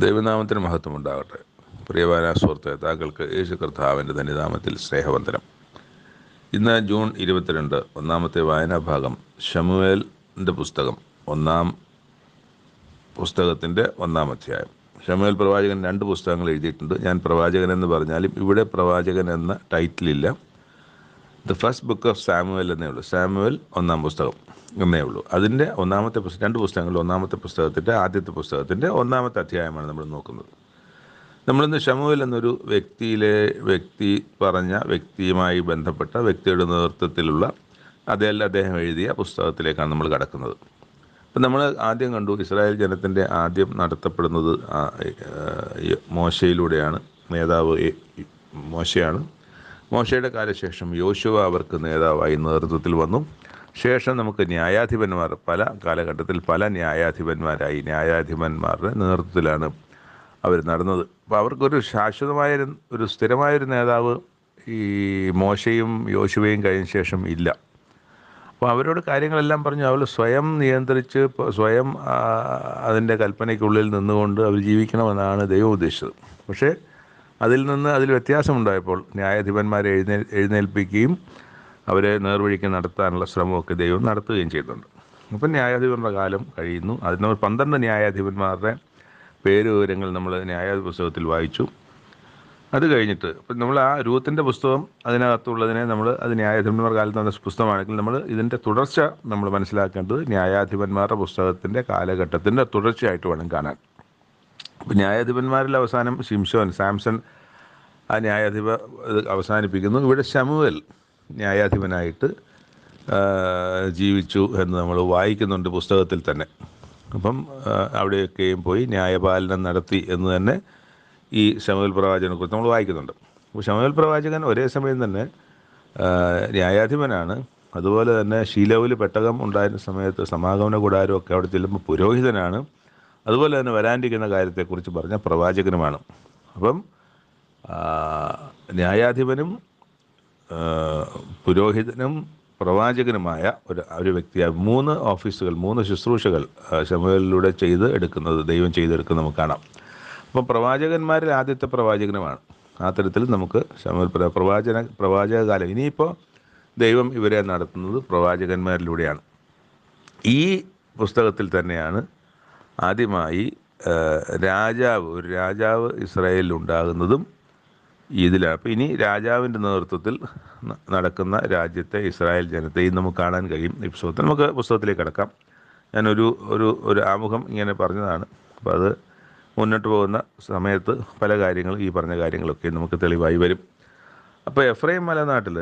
ദൈവനാമത്തിന് മഹത്വം ഉണ്ടാകട്ടെ. പ്രിയവാന സുഹൃത്തെ, താങ്കൾക്ക് യേശു കർത്താവിൻ്റെ ധന്യനാമത്തിൽ സ്നേഹവന്ദനം. ഇന്ന് ജൂൺ 22, ഒന്നാമത്തെ വായനാഭാഗം ശമൂവേലിൻ്റെ പുസ്തകം, പുസ്തകത്തിൻ്റെ 1-ാം അധ്യായം. ശമൂവേൽ പ്രവാചകൻ 2 പുസ്തകങ്ങൾ എഴുതിയിട്ടുണ്ട്. ഞാൻ പ്രവാചകൻ എന്ന് പറഞ്ഞാലും ഇവിടെ പ്രവാചകൻ എന്ന ടൈറ്റിലില്ല. The first book of Samuel എന്നേ ഉള്ളൂ. സാമുവേൽ 1-ാം പുസ്തകം എന്നേ ഉള്ളൂ. അതിൻ്റെ 2 പുസ്തകങ്ങളിൽ 1-ാമത്തെ പുസ്തകത്തിൻ്റെ ആദ്യത്തെ പുസ്തകത്തിൻ്റെ 1-ാമത്തെ അധ്യായമാണ് നമ്മൾ നോക്കുന്നത്. നമ്മളിന്ന് ശമൂവേൽ എന്നൊരു വ്യക്തിയുമായി ബന്ധപ്പെട്ട വ്യക്തിയുടെ നേതൃത്വത്തിലുള്ള അദ്ദേഹം എഴുതിയ പുസ്തകത്തിലേക്കാണ് നമ്മൾ കടക്കുന്നത്. അപ്പം നമ്മൾ ആദ്യം കണ്ടു, ഇസ്രായേൽ ജനത്തിൻ്റെ ആദ്യം നടത്തപ്പെടുന്നത് മോശയിലൂടെയാണ്. നേതാവ് മോശയാണ്. മോശയുടെ കാലശേഷം യോശുവ അവർക്ക് നേതാവായി നേതൃത്വത്തിൽ വന്നു. ശേഷം നമുക്ക് ന്യായാധിപന്മാർ, പല കാലഘട്ടത്തിൽ പല ന്യായാധിപന്മാരായി, ന്യായാധിപന്മാരുടെ നേതൃത്വത്തിലാണ് അവർ നടന്നത്. അപ്പോൾ അവർക്കൊരു ഒരു സ്ഥിരമായൊരു നേതാവ് ഈ മോശയും യോശുവയും കഴിഞ്ഞ ശേഷം ഇല്ല. അപ്പോൾ അവരോട് കാര്യങ്ങളെല്ലാം പറഞ്ഞു അവർ സ്വയം നിയന്ത്രിച്ച് സ്വയം അതിൻ്റെ കൽപ്പനയ്ക്കുള്ളിൽ നിന്നുകൊണ്ട് അവർ ജീവിക്കണമെന്നാണ് ദൈവം ഉദ്ദേശിച്ചത്. പക്ഷേ അതിൽ വ്യത്യാസമുണ്ടായപ്പോൾ ന്യായാധിപന്മാരെ എഴുന്നേൽപ്പിക്കുകയും അവരെ നേർവഴിക്ക് നടത്താനുള്ള ശ്രമമൊക്കെ ദൈവം നടത്തുകയും ചെയ്യുന്നുണ്ട്. അപ്പം ന്യായാധിപന്മാരുടെ കാലം കഴിയുന്നു. അതിന് 12 ന്യായാധിപന്മാരുടെ പേരുവിവരങ്ങൾ നമ്മൾ ന്യായാധിപ പുസ്തകത്തിൽ വായിച്ചു. അത് കഴിഞ്ഞിട്ട് ഇപ്പം നമ്മൾ ആ രൂത്തിൻ്റെ പുസ്തകം അതിനകത്തുള്ളതിനെ അത് ന്യായാധിപന്മാർ കാലത്ത് നടന്ന പുസ്തകമാണെങ്കിൽ നമ്മൾ ഇതിൻ്റെ തുടർച്ച നമ്മൾ മനസ്സിലാക്കേണ്ടത് ന്യായാധിപന്മാരുടെ പുസ്തകത്തിൻ്റെ കാലഘട്ടത്തിൻ്റെ തുടർച്ചയായിട്ട് വേണം കാണാൻ. അപ്പം ന്യായാധിപന്മാരിൽ അവസാനം സാംസൺ ആ ന്യായാധിപ അവസാനിപ്പിക്കുന്നു. ഇവിടെ ശമൂവേൽ ന്യായാധിപനായിട്ട് ജീവിച്ചു എന്ന് നമ്മൾ വായിക്കുന്നുണ്ട് പുസ്തകത്തിൽ തന്നെ. അപ്പം അവിടെയൊക്കെയും പോയി ന്യായപാലനം നടത്തി എന്ന് തന്നെ ഈ ശമൂവേൽ പ്രവാചകനെ കുറിച്ച് നമ്മൾ വായിക്കുന്നുണ്ട്. അപ്പോൾ ശമൂവേൽ പ്രവാചകൻ ഒരേ സമയം തന്നെ ന്യായാധിപനാണ്, അതുപോലെ തന്നെ ശീലോവിൽ പെട്ടകം ഉണ്ടായിരുന്ന സമയത്ത് സമാഗമന കൂടാരമൊക്കെ അവിടെ ചെല്ലുമ്പോൾ പുരോഹിതനാണ്, അതുപോലെ തന്നെ വരാനിരിക്കുന്ന കാര്യത്തെക്കുറിച്ച് പറഞ്ഞ പ്രവാചകനുമാണ്. അപ്പം ന്യായാധിപനും പുരോഹിതനും പ്രവാചകനുമായ ഒരു വ്യക്തിയായി 3 ഓഫീസുകൾ, 3 ശുശ്രൂഷകൾ ശമൂവേലിലൂടെ ദൈവം ചെയ്തെടുക്കുന്നത് നമുക്ക് കാണാം. അപ്പം പ്രവാചകന്മാരിൽ ആദ്യത്തെ പ്രവാചകനുമാണ്. ആ തരത്തിൽ നമുക്ക് ശമൂവേൽ പ്രവാചക കാലം. ഇനിയിപ്പോൾ ദൈവം ഇവരെ നടത്തുന്നത് പ്രവാചകന്മാരിലൂടെയാണ്. ഈ പുസ്തകത്തിൽ തന്നെയാണ് ആദ്യമായി ഒരു രാജാവ് ഇസ്രായേലിൽ ഉണ്ടാകുന്നതും ഇതിലാണ്. അപ്പോൾ ഇനി രാജാവിൻ്റെ നേതൃത്വത്തിൽ നടക്കുന്ന രാജ്യത്തെ ഇസ്രായേൽ ജനത്തെയും നമുക്ക് കാണാൻ കഴിയും ഈ പുസ്തകത്തിൽ. നമുക്ക് പുസ്തകത്തിലേക്ക് കടക്കാം. ഞാനൊരു ആമുഖം ഇങ്ങനെ പറഞ്ഞതാണ്. അപ്പോൾ അത് മുന്നോട്ട് പോകുന്ന സമയത്ത് പല കാര്യങ്ങളും, ഈ പറഞ്ഞ കാര്യങ്ങളൊക്കെ നമുക്ക് തെളിവായി വരും. അപ്പോൾ എഫ്രൈം മലനാട്ടിൽ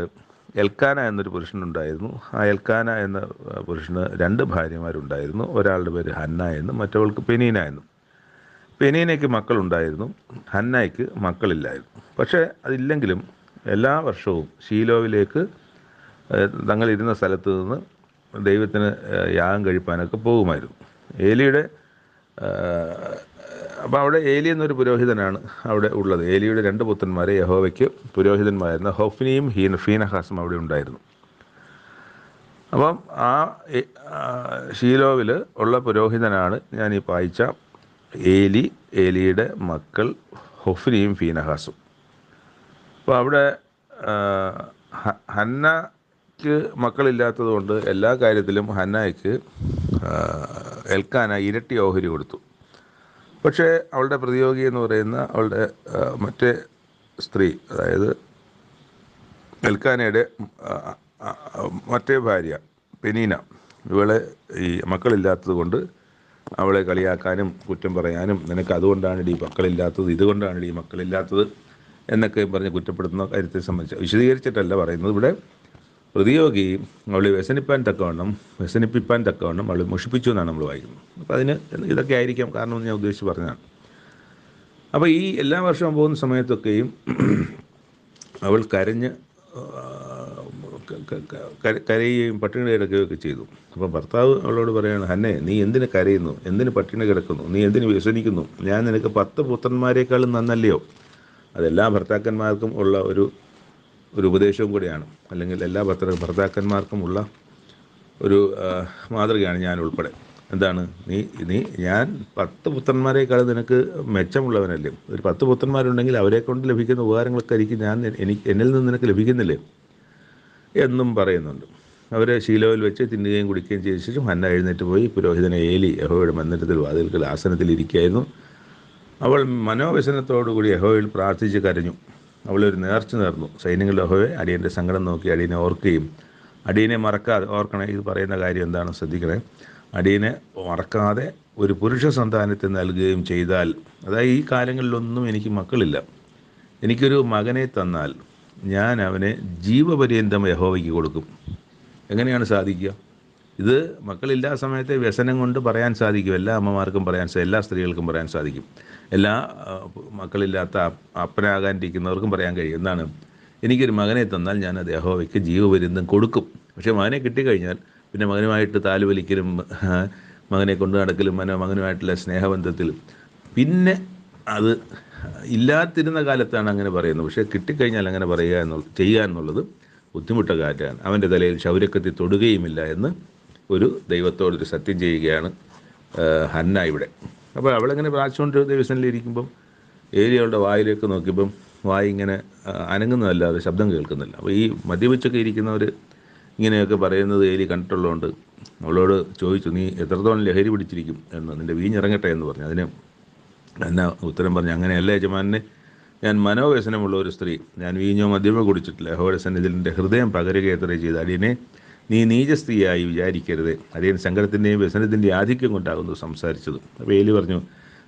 എൽക്കാന എന്നൊരു പുരുഷനുണ്ടായിരുന്നു. ആ എൽക്കാന എന്ന പുരുഷന് 2 ഭാര്യമാരുണ്ടായിരുന്നു. ഒരാളുടെ പേര് ഹന്ന എന്നും മറ്റവൾക്ക് പെനീന എന്നും. പെനീനയ്ക്ക് മക്കളുണ്ടായിരുന്നു, ഹന്നയ്ക്ക് മക്കളില്ലായിരുന്നു. പക്ഷേ അതില്ലെങ്കിലും എല്ലാ വർഷവും ശീലോവിലേക്ക് തങ്ങളിരുന്ന സ്ഥലത്ത് നിന്ന് ദൈവത്തിന് യാഗം കഴിപ്പാനൊക്കെ പോകുമായിരുന്നു. അപ്പോൾ അവിടെ ഏലി എന്നൊരു പുരോഹിതനാണ് അവിടെ ഉള്ളത്. ഏലിയുടെ 2 പുത്രന്മാരെ യഹോവയ്ക്ക് പുരോഹിതന്മാരായിരുന്ന ഹൊഫ്നിയും ഫീനഹാസും അവിടെ ഉണ്ടായിരുന്നു. അപ്പം ആ ശീലോവിൽ ഉള്ള പുരോഹിതനാണ് ഞാൻ ഈ വായിച്ച ഏലിയുടെ മക്കൾ ഹൊഫ്നിയും ഫീനഹാസും. അപ്പോൾ അവിടെ ഹന്നയ്ക്ക് മക്കളില്ലാത്തത് കൊണ്ട് എല്ലാ കാര്യത്തിലും ഹന്നയ്ക്ക് എൽക്കാന ഇരട്ടി ഓഹരി കൊടുത്തു. പക്ഷേ അവളുടെ പ്രതിയോഗി എന്ന് പറയുന്ന അവളുടെ മറ്റേ സ്ത്രീ, അതായത് എൽക്കാനയുടെ മറ്റേ ഭാര്യ പെനീന, ഇവളെ ഈ മക്കളില്ലാത്തത് കൊണ്ട് അവളെ കളിയാക്കാനും കുറ്റം പറയാനും, നിനക്ക് അതുകൊണ്ടാണ് ഈ മക്കളില്ലാത്തത്, ഇതുകൊണ്ടാണ് ഈ മക്കളില്ലാത്തത് എന്നൊക്കെ പറഞ്ഞ് കുറ്റപ്പെടുത്തുന്ന കാര്യത്തെ സംബന്ധിച്ച് വിശദീകരിച്ചിട്ടല്ല പറയുന്നത്. ഇവിടെ പ്രതിയോഗി അവളെ വ്യസനിപ്പിപ്പാൻ തക്കവണ്ണം അവളെ മുഷിപ്പിച്ചു എന്നാണ് നമ്മൾ വായിക്കുന്നത്. അപ്പോൾ അതിന് ഇതൊക്കെ ആയിരിക്കാം കാരണം ഞാൻ ഉദ്ദേശിച്ച് പറഞ്ഞതാണ്. അപ്പോൾ ഈ എല്ലാ വർഷവും പോകുന്ന സമയത്തൊക്കെയും അവൾ കരയുകയും പട്ടിണി കിടക്കുകയൊക്കെ ചെയ്തു. അപ്പോൾ ഭർത്താവ് അവളോട് പറയുകയാണ്, ഹന്നെ, നീ എന്തിന് കരയുന്നു? എന്തിന് പട്ടിണി കിടക്കുന്നു? നീ എന്തിന് വ്യസനിക്കുന്നു? ഞാൻ നിനക്ക് 10 പുത്രന്മാരെക്കാളും നന്നല്ലയോ? അതെല്ലാ ഭർത്താക്കന്മാർക്കും ഉള്ള ഒരു ഉപദേശവും കൂടിയാണ്, അല്ലെങ്കിൽ എല്ലാ ഭർത്താക്കന്മാർക്കും ഉള്ള ഒരു മാതൃകയാണ് ഞാൻ ഉൾപ്പെടെ. എന്താണ് നീ നീ ഞാൻ 10 പുത്രന്മാരെക്കാൾ നിനക്ക് മെച്ചമുള്ളവനല്ലേ? ഒരു 10 പുത്രന്മാരുണ്ടെങ്കിൽ അവരെ കൊണ്ട് ലഭിക്കുന്ന ഉപകാരങ്ങളൊക്കെ എന്നിൽ നിന്ന് നിനക്ക് ലഭിക്കുന്നില്ലേ എന്നും പറയുന്നുണ്ട്. അവർ ശീലോയിൽ വെച്ച് തിന്നുകയും കുടിക്കുകയും ചെയ്ത ശേഷം ഹന്ന എഴുന്നേറ്റ് പോയി പുരോഹിതനെ ഏലി യഹോവയുടെ മന്ദിരത്തിൽ വാതിൽക്കൽ ആസനത്തിലിരിക്കുകയായിരുന്നു. അവൾ മനോവ്യസനത്തോടുകൂടി യഹോവയിൽ പ്രാർത്ഥിച്ച് കരഞ്ഞു. അവളൊരു നേർച്ച നേർന്നു. സൈന്യങ്ങളുടെ യഹോവേ, അടിയൻ്റെ സങ്കടം നോക്കി അടിയനെ ഓർക്കുകയും അടിയനെ മറക്കാതെ ഓർക്കണേ. ഇത് പറയുന്ന കാര്യം എന്താണ് ശ്രദ്ധിക്കണേ. അടിയനെ മറക്കാതെ ഒരു പുരുഷ സന്താനത്തെ നൽകുകയും ചെയ്താൽ, അതായത് ഈ കാലങ്ങളിലൊന്നും എനിക്ക് മക്കളില്ല, എനിക്കൊരു മകനെ തന്നാൽ ഞാൻ അവനെ ജീവപര്യന്തം യഹോവയ്ക്ക് കൊടുക്കും. എങ്ങനെയാണ് സാധിക്കുക? ഇത് മക്കളില്ലാ സമയത്തെ വ്യസനം കൊണ്ട് പറയാൻ സാധിക്കും. എല്ലാ അമ്മമാർക്കും എല്ലാ സ്ത്രീകൾക്കും പറയാൻ സാധിക്കും. എല്ലാ മക്കളില്ലാത്ത അപ്പനാകാനിരിക്കുന്നവർക്കും പറയാൻ കഴിയും. എന്താണ്? എനിക്കൊരു മകനെ തന്നാൽ ഞാനത് യഹോവയ്ക്ക് ജീവപര്യന്തം കൊടുക്കും. പക്ഷേ മകനെ കിട്ടിക്കഴിഞ്ഞാൽ പിന്നെ മകനുമായിട്ട് താലുവലിക്കലും മകനെ കൊണ്ടു നടക്കലും മകനുമായിട്ടുള്ള സ്നേഹബന്ധത്തിലും പിന്നെ അത് ഇല്ലാതിരുന്ന കാലത്താണ് അങ്ങനെ പറയുന്നത്. പക്ഷേ കിട്ടിക്കഴിഞ്ഞാൽ അങ്ങനെ ചെയ്യുക എന്നുള്ളത് ബുദ്ധിമുട്ട കാര്യമാണ്. അവൻ്റെ തലയിൽ ക്ഷൗരക്കത്തി തൊടുകയുമില്ല എന്ന് ഒരു ദൈവത്തോടൊരു സത്യം ചെയ്യുകയാണ് ഹന്ന ഇവിടെ. അപ്പോൾ അവളിങ്ങനെ പ്രാർത്ഥിച്ചുകൊണ്ട് ദൈവസന്നിധിയിലിരിക്കുമ്പം ഏലി അവളുടെ വായിലേക്ക് നോക്കിയപ്പം വായി ഇങ്ങനെ അനങ്ങുന്നതല്ലാതെ ശബ്ദം കേൾക്കുന്നില്ല. അപ്പോൾ ഈ മദ്യപിച്ചൊക്കെ ഇരിക്കുന്നവർ ഇങ്ങനെയൊക്കെ പറയുന്നത് ഏലി കണ്ടിട്ടുള്ളതുകൊണ്ട് അവളോട് ചോദിച്ചു, നീ എത്രത്തോളം ലഹരി പിടിച്ചിരിക്കും എന്ന്, നിൻ്റെ വീഞ്ഞിറങ്ങട്ടെ എന്ന് പറഞ്ഞു. അതിന് എന്നാ ഉത്തരം പറഞ്ഞു, അങ്ങനെയല്ല യജമാനെ, ഞാൻ മനോവ്യസനമുള്ള ഒരു സ്ത്രീ, ഞാൻ വീഞ്ഞോ മദ്യമോ കുടിച്ചിട്ടില്ല. യഹോവയുടെ സന്നിധിയിൽ എൻ്റെ ഹൃദയം പകരുകയത്രേ ചെയ്ത്. അടിയനെ നീ നീചസ്ത്രീയായി വിചാരിക്കരുത്. അടിയൻ സങ്കടത്തിൻ്റെയും വ്യസനത്തിൻ്റെയും ആധിക്യം കൊണ്ടാകുന്നു സംസാരിച്ചത്. അപ്പോൾ ഏലി പറഞ്ഞു,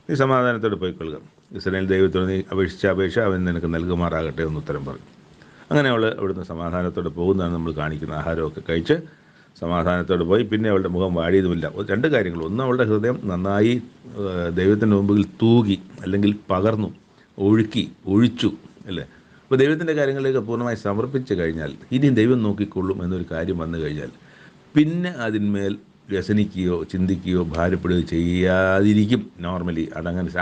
നീ സമാധാനത്തോടെ പോയിക്കൊള്ളുക. ഇസ്രായേൽ ദൈവത്തോട് നീ അപേക്ഷിച്ച അപേക്ഷ അവൻ നിനക്ക് നൽകുമാറാകട്ടെ എന്ന് ഉത്തരം പറഞ്ഞു. അങ്ങനെ അവൾ അവിടുന്ന് സമാധാനത്തോടെ പോകുന്നതാണ് നമ്മൾ കാണിക്കുന്ന. ആഹാരമൊക്കെ കഴിച്ച് സമാധാനത്തോടെ പോയി. പിന്നെ അവളുടെ മുഖം വാടിയതുമില്ല. 2 കാര്യങ്ങൾ. ഒന്ന്, അവളുടെ ഹൃദയം നന്നായി ദൈവത്തിൻ്റെ മുമ്പിൽ തൂകി, അല്ലെങ്കിൽ പകർന്നു, ഒഴിച്ചു അല്ലേ. അപ്പോൾ ദൈവത്തിൻ്റെ കാര്യങ്ങളിലേക്ക് പൂർണ്ണമായി സമർപ്പിച്ച് കഴിഞ്ഞാൽ ഇനി ദൈവം നോക്കിക്കൊള്ളും എന്നൊരു കാര്യം വന്നു കഴിഞ്ഞാൽ പിന്നെ അതിന്മേൽ വ്യസനിക്കുകയോ ചിന്തിക്കുകയോ ഭാരപ്പെടുകയോ ചെയ്യാതിരിക്കും നോർമലി.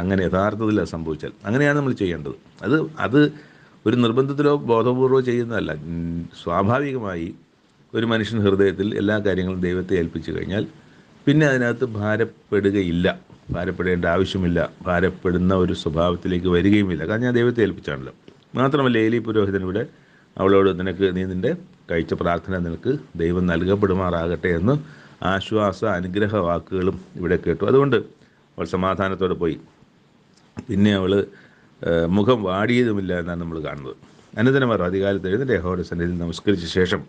അങ്ങനെ യഥാർത്ഥത്തിൽ അത് സംഭവിച്ചാൽ അങ്ങനെയാണ് നമ്മൾ ചെയ്യേണ്ടത്. അത് ഒരു നിർബന്ധത്തിലോ ബോധപൂർവ്വമോ ചെയ്യുന്നതല്ല. സ്വാഭാവികമായി ഒരു മനുഷ്യൻ ഹൃദയത്തിൽ എല്ലാ കാര്യങ്ങളും ദൈവത്തെ ഏൽപ്പിച്ചു കഴിഞ്ഞാൽ പിന്നെ അതിനകത്ത് ഭാരപ്പെടുകയില്ല, ഭാരപ്പെടേണ്ട ആവശ്യമില്ല, ഭാരപ്പെടുന്ന ഒരു സ്വഭാവത്തിലേക്ക് വരികയുമില്ല. കാരണം ഞാൻ ദൈവത്തെ ഏൽപ്പിച്ചാണല്ലോ. മാത്രമല്ല ഏലി പുരോഹിതൻ ഇവിടെ അവളോട് നീ നിൻ്റെ കഴിച്ച പ്രാർത്ഥന നിനക്ക് ദൈവം നൽകപ്പെടുമാറാകട്ടെ എന്ന് അനുഗ്രഹ വാക്കുകളും ഇവിടെ കേട്ടു. അതുകൊണ്ട് അവൾ സമാധാനത്തോടെ പോയി. പിന്നെ അവൾ മുഖം വാടിയതുമില്ല എന്നാണ് നമ്മൾ കാണുന്നത്. അനുദിനം അവർ അധികാലത്ത് എഴുന്നേറ്റ് യഹോവയുടെ സന്നിധിയിൽ നമസ്കരിച്ച ശേഷം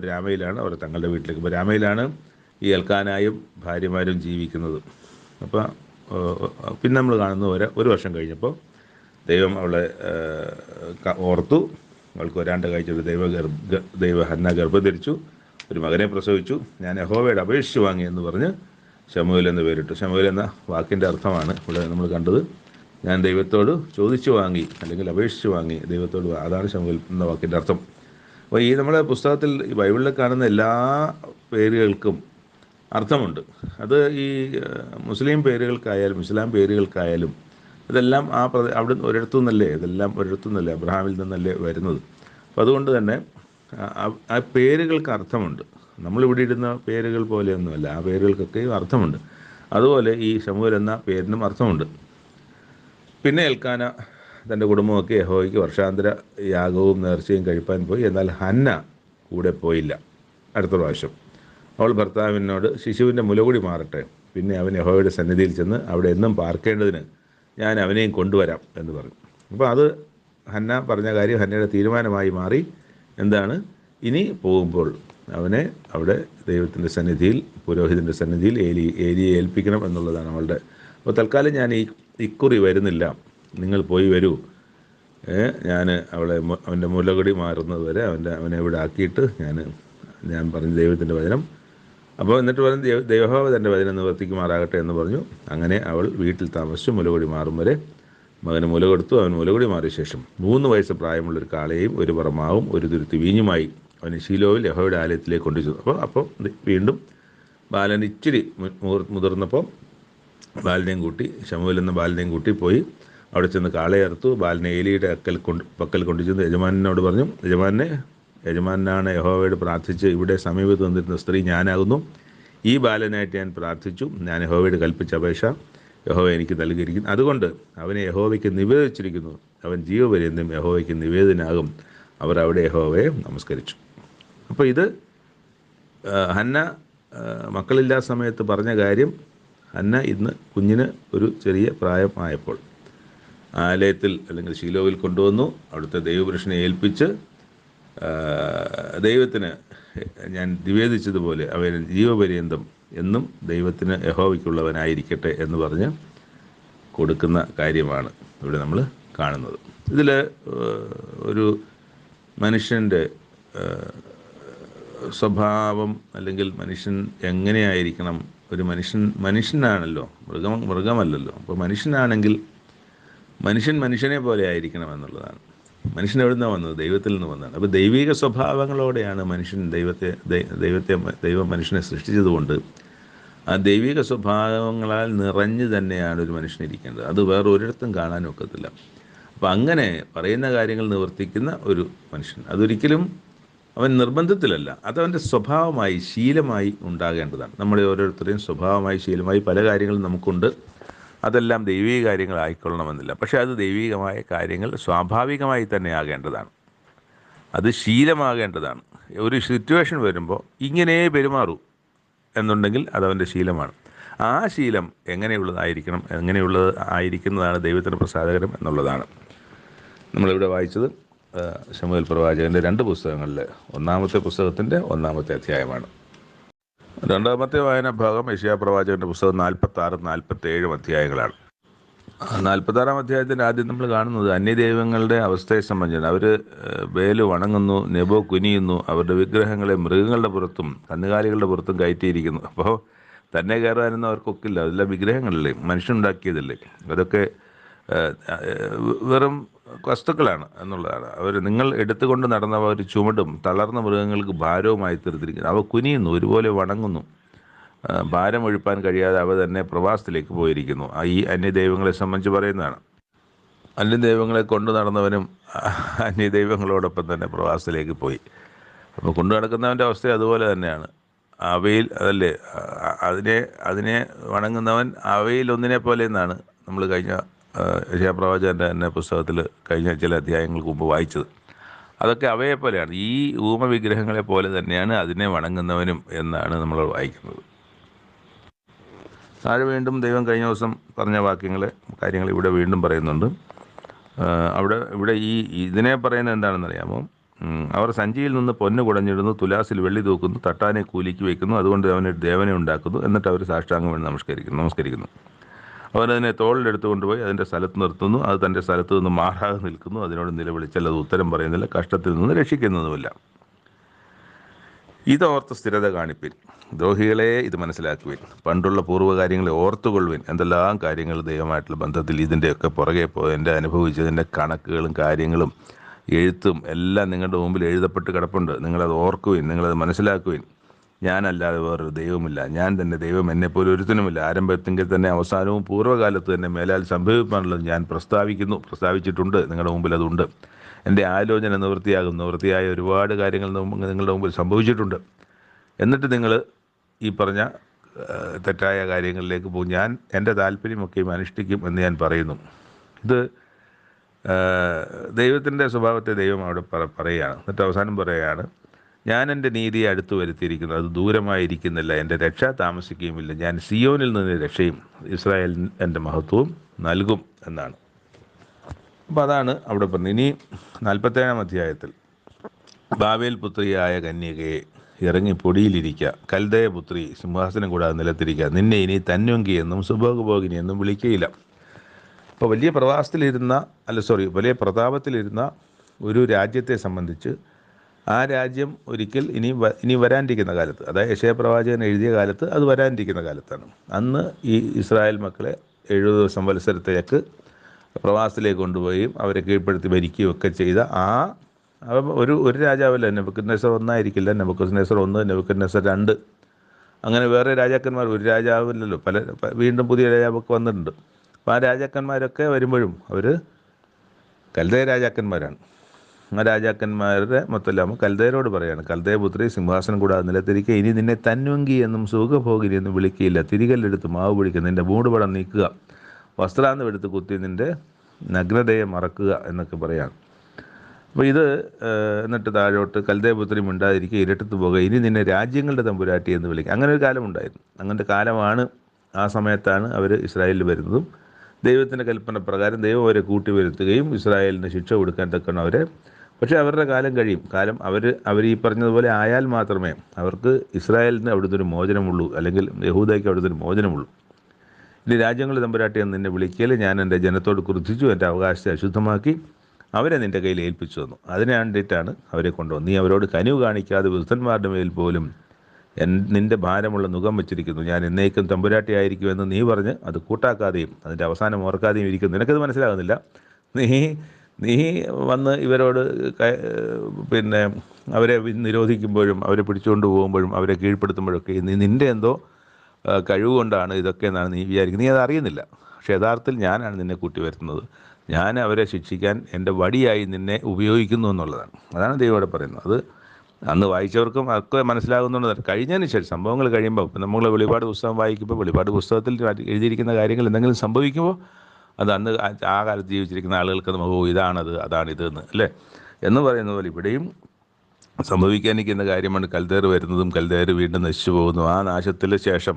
രാമയിലാണ് അവർ തങ്ങളുടെ വീട്ടിലേക്ക്. ഇപ്പോൾ രാമയിലാണ് ഈ എൽക്കാനായും ഭാര്യമാരും ജീവിക്കുന്നത്. അപ്പോൾ പിന്നെ നമ്മൾ കാണുന്ന ഒരു വർഷം കഴിഞ്ഞപ്പോൾ ദൈവം അവളെ ഓർത്തു. അവൾക്ക് ഒരാണ്ട് കഴിച്ചൊരു ഹന്ന ഗർഭം ധരിച്ചു, ഒരു മകനെ പ്രസവിച്ചു. ഞാൻ യഹോവയുടെ അപേക്ഷിച്ച് വാങ്ങി എന്ന് പറഞ്ഞ് ശമൂവേൽ എന്ന് പേരിട്ടു. ശമൂവേൽ എന്ന വാക്കിൻ്റെ അർത്ഥമാണ് ഇവിടെ നമ്മൾ കണ്ടത്. ഞാൻ ദൈവത്തോട് ചോദിച്ചു വാങ്ങി, അല്ലെങ്കിൽ അപേക്ഷിച്ച് വാങ്ങി ദൈവത്തോട്. അതാണ് ശമൂവേൽ എന്ന വാക്കിൻ്റെ അർത്ഥം. അപ്പോൾ ഈ നമ്മുടെ പുസ്തകത്തിൽ ഈ ബൈബിളിൽ കാണുന്ന എല്ലാ പേരുകൾക്കും അർത്ഥമുണ്ട്. അത് ഈ മുസ്ലിം പേരുകൾക്കായാലും ഇസ്ലാം പേരുകൾക്കായാലും ഇതെല്ലാം അവിടെ ഇതെല്ലാം ഒരിടത്തു നിന്നല്ലേ, അബ്രഹാമിൽ നിന്നല്ലേ വരുന്നത്. അപ്പോൾ അതുകൊണ്ട് തന്നെ ആ പേരുകൾക്ക് അർത്ഥമുണ്ട്. നമ്മളിവിടെ ഇടുന്ന പേരുകൾ പോലെയൊന്നുമല്ല, ആ പേരുകൾക്കൊക്കെയും അർത്ഥമുണ്ട്. അതുപോലെ ഈ ശമൂവേൽ എന്ന പേരിനും അർത്ഥമുണ്ട്. പിന്നെ എൽക്കാന തൻ്റെ കുടുംബമൊക്കെ യഹോവയ്ക്ക് വർഷാന്തര യാഗവും നേർച്ചയും കഴിപ്പാൻ പോയി. എന്നാൽ ഹന്ന കൂടെ പോയില്ല. അടുത്ത പ്രാവശ്യം അവൾ ഭർത്താവിനോട്, ശിശുവിൻ്റെ മുലകുടി മാറട്ടെ, പിന്നെ അവൻ യഹോവയുടെ സന്നിധിയിൽ ചെന്ന് അവിടെ എന്നും പാർക്കേണ്ടതിന് ഞാൻ അവനെയും കൊണ്ടുവരാം എന്ന് പറഞ്ഞു. അപ്പോൾ അത് ഹന്ന പറഞ്ഞ കാര്യം ഹന്നയുടെ തീരുമാനമായി മാറി. എന്താണ്? ഇനി പോകുമ്പോൾ അവനെ അവിടെ ദൈവത്തിൻ്റെ സന്നിധിയിൽ, പുരോഹിതൻ്റെ സന്നിധിയിൽ ഏലിയെ ഏൽപ്പിക്കണം എന്നുള്ളതാണ് അവളുടെ. അപ്പോൾ തൽക്കാലം ഞാൻ ഇക്കുറി വരുന്നില്ല, നിങ്ങൾ പോയി വരൂ, ഞാൻ അവൻ്റെ മുലകുടി മാറുന്നത് വരെ അവനെ ഇവിടെ ആക്കിയിട്ട് ഞാൻ പറഞ്ഞ ദൈവത്തിൻ്റെ വചനം. അപ്പോൾ എന്നിട്ട് പറഞ്ഞ് യഹോവ തൻ്റെ വചനം നിവർത്തിക്കുമാറാകട്ടെ എന്ന് പറഞ്ഞു. അങ്ങനെ അവൾ വീട്ടിൽ താമസിച്ചു. മുലകുടി മാറും വരെ മകന് മുല കൊടുത്തു. അവൻ മുലകുടി മാറിയ ശേഷം 3 വയസ്സ് പ്രായമുള്ളൊരു കാളയും ഒരു പറമാവും ഒരു തുരുത്തി വീഞ്ഞുമായി അവന് ശീലോവിൽ യഹോവയുടെ ആലയത്തിലേക്ക് കൊണ്ടുചെന്നു. അപ്പോൾ വീണ്ടും ബാലൻ ഇച്ചിരി മുതിർന്നപ്പോൾ ബാലിനെയും കൂട്ടി, ശമൂവേൽ എന്ന ബാലിനെയും കൂട്ടി പോയി അവിടെ ചെന്ന് കാളയറുത്തു. ബാലിനെ ഏലിയുടെ പക്കൽ കൊണ്ടുചെന്ന് യജമാനോട് പറഞ്ഞു, യജമാനാണ് യഹോവയോട് പ്രാർത്ഥിച്ച് ഇവിടെ സമീപത്ത് വന്നിരുന്ന സ്ത്രീ ഞാനാകുന്നു. ഈ ബാലനായിട്ട് ഞാൻ പ്രാർത്ഥിച്ചു. ഞാൻ യഹോവയോട് കൽപ്പിച്ച അപേക്ഷ യഹോവ എനിക്ക് നൽകിയിരിക്കുന്നു. അതുകൊണ്ട് അവനെ യഹോവയ്ക്ക് നിവേദിച്ചിരിക്കുന്നു. അവൻ ജീവപര്യന്തം യഹോവയ്ക്ക് നിവേദനാകും. അവർ അവിടെ യഹോവയെ നമസ്കരിച്ചു. അപ്പോൾ ഇത് ഹന്ന മക്കളില്ലാത്ത സമയത്ത് പറഞ്ഞ കാര്യം ഹന്ന ഇന്ന് കുഞ്ഞിന് ഒരു ചെറിയ പ്രായമായപ്പോൾ ആലയത്തിൽ അല്ലെങ്കിൽ ശീലോവിൽ കൊണ്ടുവന്നു. അവിടുത്തെ ദൈവപുരുഷനെ ഏൽപ്പിച്ച് ദൈവത്തിന് ഞാൻ നിവേദിച്ചതുപോലെ അവൻ ജീവപര്യന്തം എന്നും ദൈവത്തിന് യഹോവയ്ക്കുള്ളവനായിരിക്കട്ടെ എന്ന് പറഞ്ഞ് കൊടുക്കുന്ന കാര്യമാണ് ഇവിടെ നമ്മൾ കാണുന്നത്. ഇതിൽ ഒരു മനുഷ്യൻ്റെ സ്വഭാവം അല്ലെങ്കിൽ മനുഷ്യൻ എങ്ങനെയായിരിക്കണം, ഒരു മനുഷ്യനാണല്ലോ, മൃഗമല്ലല്ലോ. അപ്പോൾ മനുഷ്യനാണെങ്കിൽ മനുഷ്യനെ പോലെ ആയിരിക്കണം എന്നുള്ളതാണ്. മനുഷ്യൻ എവിടെ നിന്നാണ് വന്നത്? ദൈവത്തിൽ നിന്ന് വന്നതാണ്. അപ്പോൾ ദൈവിക സ്വഭാവങ്ങളോടെയാണ് മനുഷ്യൻ ദൈവം മനുഷ്യനെ സൃഷ്ടിച്ചതുകൊണ്ട് ആ ദൈവിക സ്വഭാവങ്ങളാൽ നിറഞ്ഞു തന്നെയാണ് ഒരു മനുഷ്യനിരിക്കേണ്ടത്. അത് വേറെ ഒരിടത്തും കാണാനും ഒക്കത്തില്ല. അപ്പോൾ അങ്ങനെ പറയുന്ന കാര്യങ്ങൾ നിവർത്തിക്കുന്ന ഒരു മനുഷ്യൻ, അതൊരിക്കലും അവൻ നിർബന്ധത്തിലല്ല, അതവൻ്റെ സ്വഭാവമായി ശീലമായി ഉണ്ടാകേണ്ടതാണ്. നമ്മുടെ ഓരോരുത്തരെയും സ്വഭാവമായി ശീലമായി പല കാര്യങ്ങളും നമുക്കുണ്ട്. അതെല്ലാം ദൈവിക കാര്യങ്ങളായിക്കൊള്ളണമെന്നില്ല. പക്ഷേ അത് ദൈവികമായ കാര്യങ്ങൾ സ്വാഭാവികമായി തന്നെ ആകേണ്ടതാണ്. അത് ശീലമാകേണ്ടതാണ്. ഒരു സിറ്റുവേഷൻ വരുമ്പോൾ ഇങ്ങനെ പെരുമാറൂ എന്നുണ്ടെങ്കിൽ അതവൻ്റെ ശീലമാണ്. ആ ശീലം എങ്ങനെയുള്ളത് ആയിരിക്കുന്നതാണ് ദൈവത്തിന് പ്രസാദകരം എന്നുള്ളതാണ്. നമ്മളിവിടെ വായിച്ചത് ശമൂവേൽ പ്രവാചകൻ്റെ 2 പുസ്തകങ്ങളിൽ ഒന്നാമത്തെ പുസ്തകത്തിൻ്റെ 1-ാമത്തെ അധ്യായമാണ്. രണ്ടാമത്തെ വായന ഭാഗം യെശയ്യാ പ്രവാചകൻ്റെ പുസ്തകം 46-47 അധ്യായങ്ങളാണ്. 46-ാം അധ്യായത്തിൻ്റെ ആദ്യം നമ്മൾ കാണുന്നത് അന്യദൈവങ്ങളുടെ അവസ്ഥയെ സംബന്ധിച്ചാണ്. അവർ ബേല് വണങ്ങുന്നു, നെബോ കുനിയുന്നു, അവരുടെ വിഗ്രഹങ്ങളെ മൃഗങ്ങളുടെ പുറത്തും കന്നുകാലികളുടെ പുറത്തും കയറ്റിയിരിക്കുന്നു. അപ്പോൾ തന്നെ കയറാനൊന്നും അവർക്കൊക്കില്ല. അതെല്ലാം വിഗ്രഹങ്ങളല്ലേ, മനുഷ്യനുണ്ടാക്കിയതല്ലേ. അതൊക്കെ വെറും വസ്തുക്കളാണ് എന്നുള്ളതാണ്. നിങ്ങൾ എടുത്തുകൊണ്ട് നടന്നവ ഒരു ചുമടും തളർന്ന മൃഗങ്ങൾക്ക് ഭാരവുമായി തീർത്തിരിക്കുന്നു. അവ കുനിയുന്നു, ഒരുപോലെ വണങ്ങുന്നു, ഭാരം ഒഴിപ്പാൻ കഴിയാതെ അവ തന്നെ പ്രവാസത്തിലേക്ക് പോയിരിക്കുന്നു. ഈ അന്യദൈവങ്ങളെ സംബന്ധിച്ച് പറയുന്നതാണ്. അന്യദൈവങ്ങളെ കൊണ്ടു നടന്നവനും അന്യദൈവങ്ങളോടൊപ്പം തന്നെ പ്രവാസത്തിലേക്ക് പോയി. അപ്പോൾ കൊണ്ടു നടക്കുന്നവൻ്റെ അവസ്ഥ അതുപോലെ തന്നെയാണ്. അവയിൽ അതല്ലേ, അതിനെ വണങ്ങുന്നവൻ അവയിൽ ഒന്നിനെ പോലെ എന്നാണ് നമ്മൾ കഴിഞ്ഞ യെശയ്യാ പ്രവാചകൻ്റെ തന്നെ പുസ്തകത്തിൽ കഴിഞ്ഞ ചില അധ്യായങ്ങൾക്ക് മുമ്പ് വായിച്ചത്. അതൊക്കെ അവയെപ്പോലെയാണ്, ഈ ഊമവിഗ്രഹങ്ങളെ പോലെ തന്നെയാണ് അതിനെ വണങ്ങുന്നവനും എന്നാണ് നമ്മൾ വായിക്കുന്നത്. താഴെ വീണ്ടും ദൈവം കഴിഞ്ഞ ദിവസം പറഞ്ഞ കാര്യങ്ങൾ ഇവിടെ വീണ്ടും പറയുന്നുണ്ട്. ഇവിടെ ഇതിനെ പറയുന്നത് എന്താണെന്നറിയാമോ? അവർ സഞ്ചിയിൽ നിന്ന് പൊന്ന് കുടഞ്ഞിടുന്നു, തുലാസിൽ വെള്ളി തൂക്കുന്നു, തട്ടാനെ കൂലിക്ക് വയ്ക്കുന്നു, അതുകൊണ്ട് അവനൊരു ദേവനെ ഉണ്ടാക്കുന്നു, എന്നിട്ട് അവർ സാഷ്ടാംഗം വേണ്ടി നമസ്കരിക്കുന്നു. അവനതിനെ തോളിലെടുത്തു കൊണ്ടുപോയി അതിൻ്റെ സ്ഥലത്ത് നിർത്തുന്നു. അത് തൻ്റെ സ്ഥലത്ത് നിന്ന് മാറാതെ നിൽക്കുന്നു. അതിനോട് നിലവിളിച്ചാൽ അത് ഉത്തരം പറയുന്നില്ല, കഷ്ടത്തിൽ നിന്ന് രക്ഷിക്കുന്നതുമില്ല. ഇതോർത്ത് സ്ഥിരത കാണിപ്പിൻ, ദ്രോഹികളെ ഇത് മനസ്സിലാക്കുവിൻ, പണ്ടുള്ള പൂർവ്വകാര്യങ്ങളെ ഓർത്തുകൊള്ളുവിൻ. എന്തെല്ലാം കാര്യങ്ങൾ ദൈവമായിട്ടുള്ള ബന്ധത്തിൽ ഇതിൻ്റെയൊക്കെ പുറകെ എൻ്റെ അനുഭവിച്ചതിൻ്റെ കണക്കുകളും കാര്യങ്ങളും എഴുത്തും എല്ലാം നിങ്ങളുടെ മുമ്പിൽ എഴുതപ്പെട്ട് കിടപ്പുണ്ട്. നിങ്ങളത് ഓർക്കുവിൻ, നിങ്ങളത് മനസ്സിലാക്കുവിൻ. ഞാനല്ലാതെ വേറൊരു ദൈവമില്ല, ഞാൻ തന്നെ ദൈവം, എന്നെപ്പോലെ ഒരുത്തനുമില്ല. ആരംഭത്തെങ്കിൽ തന്നെ അവസാനവും പൂർവ്വകാലത്ത് തന്നെ മേലാൽ സംഭവിക്കാനുള്ളത് ഞാൻ പ്രസ്താവിച്ചിട്ടുണ്ട്. നിങ്ങളുടെ മുമ്പിൽ അതുണ്ട്. എൻ്റെ ആലോചന നിവൃത്തിയായ ഒരുപാട് കാര്യങ്ങൾ നിങ്ങളുടെ മുമ്പിൽ സംഭവിച്ചിട്ടുണ്ട്. എന്നിട്ട് നിങ്ങൾ ഈ പറഞ്ഞ തെറ്റായ കാര്യങ്ങളിലേക്ക് പോകും. ഞാൻ എൻ്റെ താല്പര്യമൊക്കെയും അനുഷ്ഠിക്കും എന്ന് ഞാൻ പറയുന്നു. ഇത് ദൈവത്തിൻ്റെ സ്വഭാവത്തെ ദൈവം അവിടെ പറയുകയാണ്. എന്നിട്ട് അവസാനം പറയുകയാണ്, ഞാൻ എൻ്റെ നീതിയെ അടുത്ത് വരുത്തിയിരിക്കുന്നു, അത് ദൂരമായിരിക്കുന്നില്ല. എൻ്റെ രക്ഷ താമസിക്കുകയുമില്ല. ഞാൻ സിയോനിൽ നിന്ന് രക്ഷയും ഇസ്രായേലിന് എൻ്റെ മഹത്വവും നൽകും എന്നാണ്. അപ്പോൾ അതാണ് അവിടെ പറഞ്ഞത്. ഇനി 47-ാം അധ്യായത്തിൽ ബാബേൽ പുത്രിയായ കന്യകയെ ഇറങ്ങി പൊടിയിലിരിക്കുക, കൽദയ പുത്രി സിംഹാസനം കൂടാതെ നിലത്തിരിക്കുക, നിന്നെ ഇനി തന്വങ്കി എന്നും സുഭോഗഭോഗിനി എന്നും വിളിക്കുകയില്ല. അപ്പോൾ വലിയ പ്രതാപത്തിലിരുന്ന ഒരു രാജ്യത്തെ സംബന്ധിച്ച് ആ രാജ്യം ഒരിക്കൽ ഇനി വരാനിരിക്കുന്ന കാലത്ത്, അതായത് യെശയ്യാ പ്രവാചകൻ എഴുതിയ കാലത്ത്, അത് വരാനിരിക്കുന്ന കാലത്താണ്. അന്ന് ഈ ഇസ്രായേൽ മക്കളെ 70 സംവത്സരത്തേക്ക് പ്രവാസത്തിലേക്ക് കൊണ്ടുപോയി അവരെ കീഴ്പ്പെടുത്തി ഭരിക്കുകയും ഒക്കെ ചെയ്ത ഒരു രാജാവല്ല. നെബൂഖദ്നേസർ 1 ആയിരിക്കില്ല, നെബൂഖദ്നേസർ 1, നെബൂഖദ്നേസർ 2, അങ്ങനെ വേറെ രാജാക്കന്മാർ, ഒരു രാജാവില്ലല്ലോ, വീണ്ടും പുതിയ രാജാവൊക്കെ വന്നിട്ടുണ്ട്. അപ്പോൾ ആ രാജാക്കന്മാരൊക്കെ വരുമ്പോഴും അവർ കൽദയ രാജാക്കന്മാരാണ്. രാജാക്കന്മാരുടെ മൊത്തം കൽദയരോട് പറയാണ്, കൽദയപുത്രി സിംഹാസനം കൂടാതെ നിലത്തിരിക്കുക, ഇനി നിന്നെ തന്വങ്കി എന്നും സുഖഭോഗിനി എന്നും വിളിക്കുകയില്ല. തിരികല്ലെടുത്ത് മാവ് പിടിക്കുക, നിൻ്റെ മൂടുപടം നീക്കുക, വസ്ത്രാന്തം എടുത്ത് കുത്തി നിൻ്റെ നഗ്നതയെ മറക്കുക എന്നൊക്കെ പറയാണ്. അപ്പോൾ ഇത് എന്നിട്ട് താഴോട്ട് കൽദയപുത്രി മിണ്ടാതിരിക്കുക, ഇരട്ടത്ത് പോകുക, ഇനി നിന്നെ രാജ്യങ്ങളുടെ തമ്പുരാട്ടി എന്ന് വിളിക്കുക. അങ്ങനെ ഒരു കാലമുണ്ടായിരുന്നു. അങ്ങനത്തെ കാലമാണ്. ആ സമയത്താണ് അവർ ഇസ്രായേലിൽ വരുന്നതും ദൈവത്തിൻ്റെ കൽപ്പന പ്രകാരം ദൈവം അവരെ കൂട്ടി വരുത്തുകയും ഇസ്രായേലിന് ശിക്ഷ കൊടുക്കാൻ തക്കണം അവരെ. പക്ഷേ അവരുടെ കാലം കഴിയും. അവർ ഈ പറഞ്ഞതുപോലെ ആയാൽ മാത്രമേ അവർക്ക് ഇസ്രായേലിന് അവിടുന്ന് ഒരു മോചനമുള്ളൂ, അല്ലെങ്കിൽ യഹൂദയ്ക്ക് അവിടുന്ന് ഒരു മോചനമുള്ളൂ. ഇനി രാജ്യങ്ങളുടെ തമ്പുരാട്ടി എന്ന് നിന്നെ വിളിക്കൽ, ഞാൻ എൻ്റെ ജനത്തോട് ക്രുദ്ധിച്ചു, എൻ്റെ അവകാശത്തെ അശുദ്ധമാക്കി അവരെ നിൻ്റെ കയ്യിൽ ഏൽപ്പിച്ചു തന്നു. അതിനെ വേണ്ടിയിട്ടാണ് അവരെ കൊണ്ടുവന്നു. നീ അവരോട് കനിവ് കാണിക്കാതെ വൃദ്ധന്മാരുടെ മേൽ പോലും നിൻ്റെ ഭാരമുള്ള നുകം വെച്ചിരിക്കുന്നു. ഞാൻ എന്നേക്കും തമ്പുരാട്ടിയായിരിക്കുമെന്ന് നീ പറഞ്ഞ് അത് കൂട്ടാക്കാതെയും അതിൻ്റെ അവസാനം ഓർക്കാതെയും ഇരിക്കുന്നു. നിനക്കത് മനസ്സിലാകുന്നില്ല. നീ വന്ന് ഇവരോട് പിന്നെ അവരെ നിരോധിക്കുമ്പോഴും അവരെ പിടിച്ചുകൊണ്ട് പോകുമ്പോഴും അവരെ കീഴ്പ്പെടുത്തുമ്പോഴൊക്കെ നിൻ്റെ എന്തോ കഴിവുകൊണ്ടാണ് ഇതൊക്കെ എന്നാണ് നീ വിചാരിക്കുന്നത്. നീ അത് അറിയുന്നില്ല. പക്ഷേ യഥാർത്ഥത്തിൽ ഞാനാണ് നിന്നെ കൂട്ടി വരുത്തുന്നത്. ഞാൻ അവരെ ശിക്ഷിക്കാൻ എൻ്റെ വടിയായി നിന്നെ ഉപയോഗിക്കുന്നു എന്നുള്ളതാണ്. അതാണ് ദൈവം ഇവിടെ പറയുന്നത്. അത് അന്ന് വായിച്ചവർക്കും ഒക്കെ മനസ്സിലാകുന്നുണ്ട്. കഴിഞ്ഞതിന് ശേഷം സംഭവങ്ങൾ കഴിയുമ്പോൾ, നമ്മൾ വെളിപാട് പുസ്തകം വായിക്കുമ്പോൾ വെളിപാട് പുസ്തകത്തിൽ എഴുതിയിരിക്കുന്ന കാര്യങ്ങൾ എന്തെങ്കിലും സംഭവിക്കുമ്പോൾ അത് അന്ന് ആ കാലത്ത് ജീവിച്ചിരിക്കുന്ന ആളുകൾക്ക് നമുക്ക് ഇതാണത് അതാണിതെന്ന് അല്ലേ എന്ന് പറയുന്ന പോലെ ഇവിടെയും സംഭവിക്കാനിരിക്കുന്ന കാര്യമാണ് കൽദയർ വരുന്നതും കൽദയർ വീണ്ടും നശിച്ചു പോകുന്നു. ആ നാശത്തിന് ശേഷം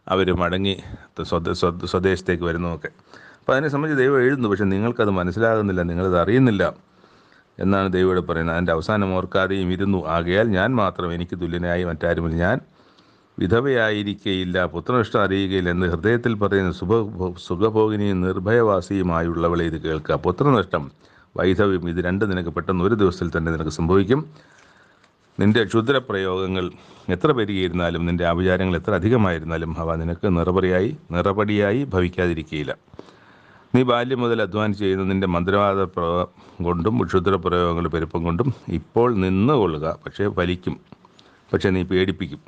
അവർ മടങ്ങി സ്വദേശത്തേക്ക് വരുന്നതൊക്കെ. അപ്പോൾ അതിനെ സംബന്ധിച്ച് ദൈവം എഴുതുന്നു. പക്ഷേ നിങ്ങൾക്കത് മനസ്സിലാകുന്നില്ല, നിങ്ങളത് അറിയുന്നില്ല എന്നാണ് ദൈവം ഇവിടെ പറയുന്നത്. അതിൻ്റെ അവസാനം ഓർക്കാതെയും ഇരുന്നു. ആകയാൽ ഞാൻ മാത്രം എനിക്ക് തുല്യനായി മറ്റാരുമില്ല. ഞാൻ വിധവയായിരിക്കയില്ല, പുത്രനഷ്ടം അറിയുകയില്ല എന്ന് ഹൃദയത്തിൽ പറയുന്ന സുഖഭോഗിനിയും നിർഭയവാസിയുമായുള്ളവളെ ഇത് കേൾക്കുക. പുത്രനഷ്ടം, വൈധവ്യം, ഇത് രണ്ടും നിനക്ക് പെട്ടെന്ന് ഒരു ദിവസത്തിൽ തന്നെ നിനക്ക് സംഭവിക്കും. നിൻ്റെ ക്ഷുദ്രപ്രയോഗങ്ങൾ എത്ര പെരുകിയിരുന്നാലും നിൻ്റെ ആഭിചാരങ്ങൾ എത്ര അധികമായിരുന്നാലും അവ നിനക്ക് നിറപടിയായി ഭവിക്കാതിരിക്കുകയില്ല. നീ ബാല്യം മുതൽ അധ്വാനിച്ച് ചെയ്യുന്ന നിൻ്റെ മന്ത്രവാദ കൊണ്ടും ക്ഷുദ്രപ്രയോഗങ്ങളുടെ പെരുപ്പം കൊണ്ടും ഇപ്പോൾ നിന്നുകൊള്ളുക. പക്ഷേ ഫലിക്കും, പക്ഷേ നീ പേടിപ്പിക്കും.